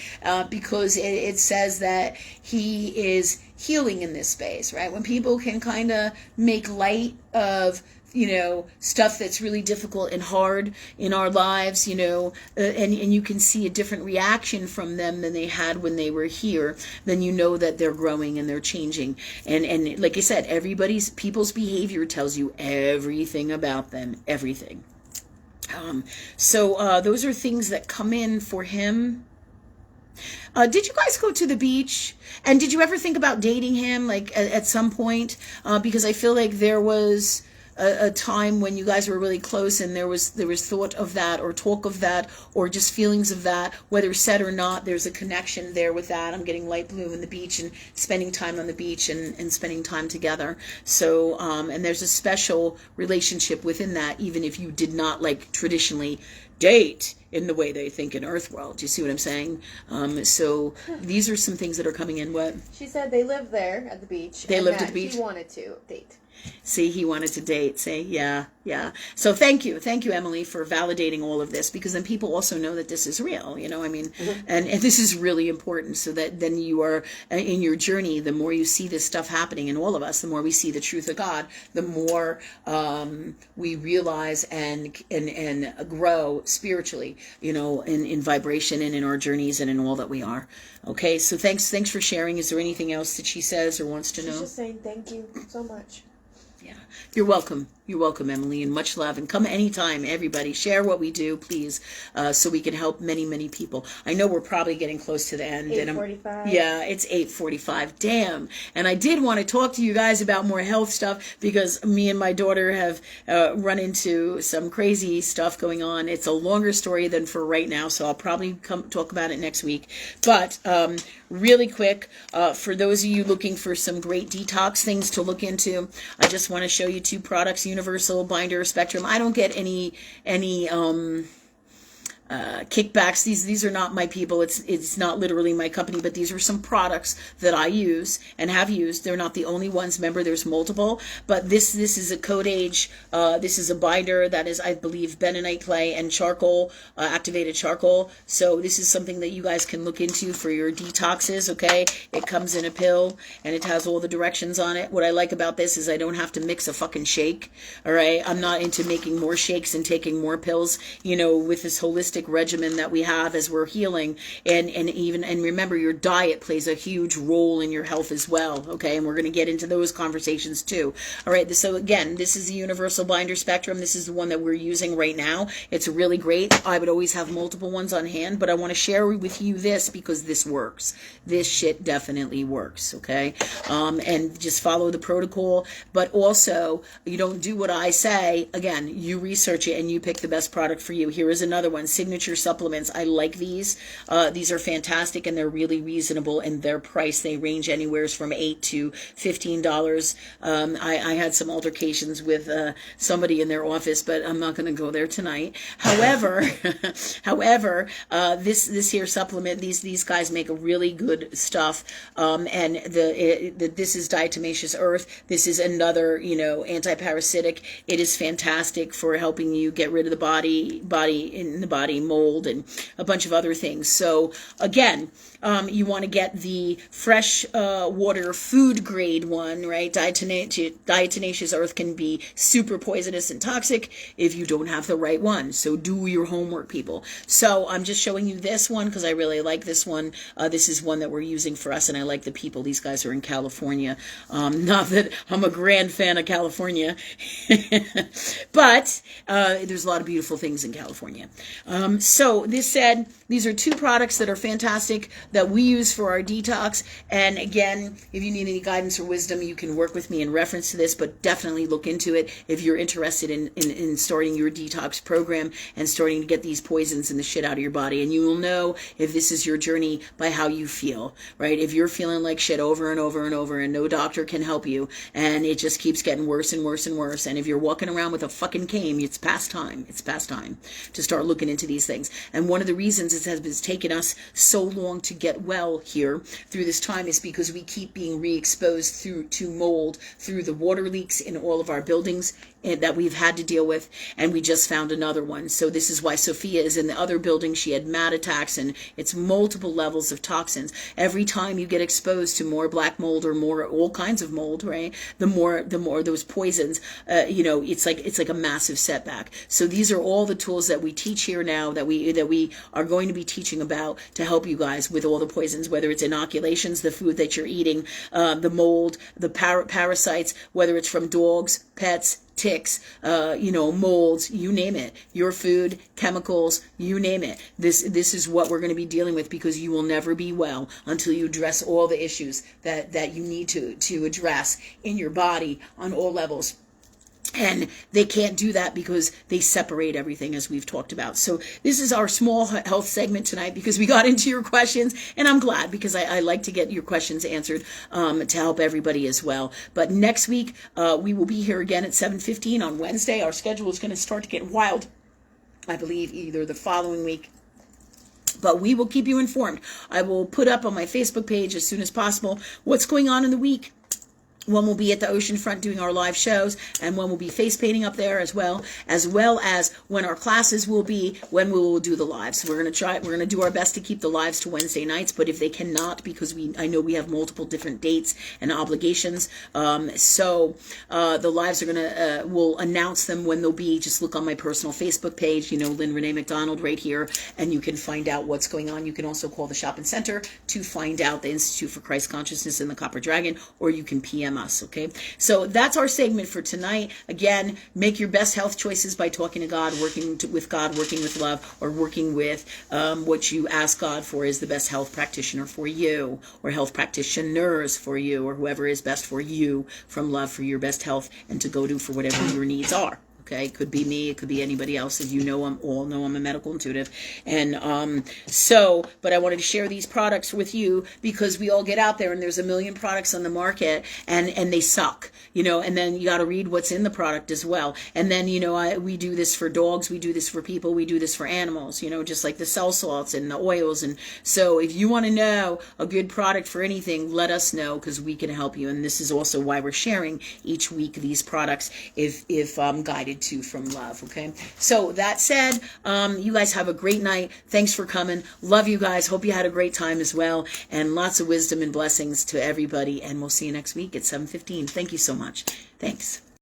because it says that he is healing in this space, right? When people can kind of make light of stuff that's really difficult and hard in our lives, and you can see a different reaction from them than they had when they were here, then you know that they're growing and they're changing. And like I said, people's behavior tells you everything about them, everything. So those are things that come in for him. Did you guys go to the beach? And did you ever think about dating him, like at some point? Because I feel like there was a time when you guys were really close, and there was thought of that, or talk of that, or just feelings of that, whether said or not. There's a connection there with that. I'm getting light blue in the beach and spending time on the beach and spending time together. So and there's a special relationship within that, even if you did not like traditionally date in the way they think in Earthworld. Do you see what I'm saying? So these are some things that are coming in. What? She said they lived there at the beach. They lived at the beach? He wanted to date. See, he wanted to date. See, yeah. So thank you, Emily, for validating all of this, because then people also know that this is real, and this is really important, so that then you are in your journey, the more you see this stuff happening in all of us, the more we see the truth of God, the more we realize and grow spiritually, in vibration and in our journeys and in all that we are. Okay, so thanks for sharing. Is there anything else that she says or wants to know? She's just saying thank you so much. Yeah, you're welcome. You're welcome, Emily, and much love. And come anytime, everybody. Share what we do, please, so we can help many, many people. I know we're probably getting close to the end. 8:45. Yeah, it's 8:45. Damn. And I did want to talk to you guys about more health stuff, because me and my daughter have run into some crazy stuff going on. It's a longer story than for right now, so I'll probably come talk about it next week. But really quick, for those of you looking for some great detox things to look into, I just want to show you two products: Universal Binder Spectrum. I don't get any kickbacks. These are not my people. It's not literally my company, but these are some products that I use and have used. They're not the only ones. Remember, there's multiple, but this is a Code Age. This is a binder that is, I believe, bentonite clay and charcoal, activated charcoal. So this is something that you guys can look into for your detoxes. Okay, it comes in a pill and it has all the directions on it. What I like about this is I don't have to mix a fucking shake. All right, I'm not into making more shakes and taking more pills. With this holistic regimen that we have as we're healing, and remember, your diet plays a huge role in your health as well. Okay, and we're going to get into those conversations too. All right, so again, this is the Universal Binder Spectrum. This is the one that we're using right now. It's really great. I would always have multiple ones on hand, but I want to share with you this because this works. This shit definitely works. Okay, and just follow the protocol, but also you don't do what I say. Again, you research it and you pick the best product for you. Here is another one: Signature Supplements. I like these. These are fantastic, and they're really reasonable in their price. They range anywhere from $8 to $15. I had some altercations with somebody in their office, but I'm not going to go there tonight. However, this here supplement, these guys make a really good stuff. And this is diatomaceous earth. This is another anti-parasitic. It is fantastic for helping you get rid of the body mold and a bunch of other things. So again, you want to get the fresh water food grade one, right? Diatomaceous earth can be super poisonous and toxic if you don't have the right one. So do your homework, people. So I'm just showing you this one because I really like this one. This is one that we're using for us, and I like the people. These guys are in California. Not that I'm a grand fan of California, but there's a lot of beautiful things in California. So this said, these are 2 products that are fantastic that we use for our detox. And again, if you need any guidance or wisdom, you can work with me in reference to this, but definitely look into it if you're interested in starting your detox program and starting to get these poisons and the shit out of your body. And you will know if this is your journey by how you feel, right? If you're feeling like shit over and over and over and no doctor can help you and it just keeps getting worse and worse and worse, and if you're walking around with a fucking cane, it's past time. It's past time to start looking into these things. And one of the reasons it has taken us so long to get well here through this time is because we keep being re-exposed to mold through the water leaks in all of our buildings that we've had to deal with, and we just found another one. So this is why Sophia is in the other building. She had mad attacks, and it's multiple levels of toxins. Every time you get exposed to more black mold or more all kinds of mold, right, the more those poisons, it's like a massive setback. So these are all the tools that we teach here now, that we are going to be teaching about to help you guys with all the poisons, whether it's inoculations, the food that you're eating, the mold, the parasites, whether it's from dogs, pets, ticks, molds, you name it, your food, chemicals, you name it. This is what we're going to be dealing with, because you will never be well until you address all the issues that you need to address in your body on all levels. And they can't do that because they separate everything, as we've talked about. So this is our small health segment tonight, because we got into your questions, and I'm glad, because I like to get your questions answered to help everybody as well. But next week, we will be here again at 7:15 on Wednesday. Our schedule is going to start to get wild, I believe, either the following week. But we will keep you informed. I will put up on my Facebook page as soon as possible what's going on in the week. One will be at the ocean front doing our live shows, and one will be face painting up there as well as when our classes will be, when we will do the lives. We're going to do our best to keep the lives to Wednesday nights, but if they cannot, because I know we have multiple different dates and obligations, so the lives are we'll announce them when they'll be. Just look on my personal Facebook page, Lynn Rene MacDonald right here, and you can find out what's going on. You can also call the shopping center to find out the Institute for Christ Consciousness and the Copper Dragon, or you can PM us, okay? So that's our segment for tonight. Again, make your best health choices by talking to God, working with love, or working with what you ask God for is the best health practitioner for you, or health practitioners for you, or whoever is best for you from love for your best health and to go to for whatever your needs are. Okay, it could be me, it could be anybody else. As you know, I'm a medical intuitive. And but I wanted to share these products with you because we all get out there and there's a million products on the market and they suck, and then you got to read what's in the product as well. And then, we do this for dogs, we do this for people, we do this for animals, just like the cell salts and the oils. And so if you want to know a good product for anything, let us know, because we can help you. And this is also why we're sharing each week these products if guided to from love. Okay, so that said, you guys have a great night. Thanks for coming. Love you guys. Hope you had a great time as well, and lots of wisdom and blessings to everybody, and we'll see you next week at 7:15. Thank you so much. Thanks.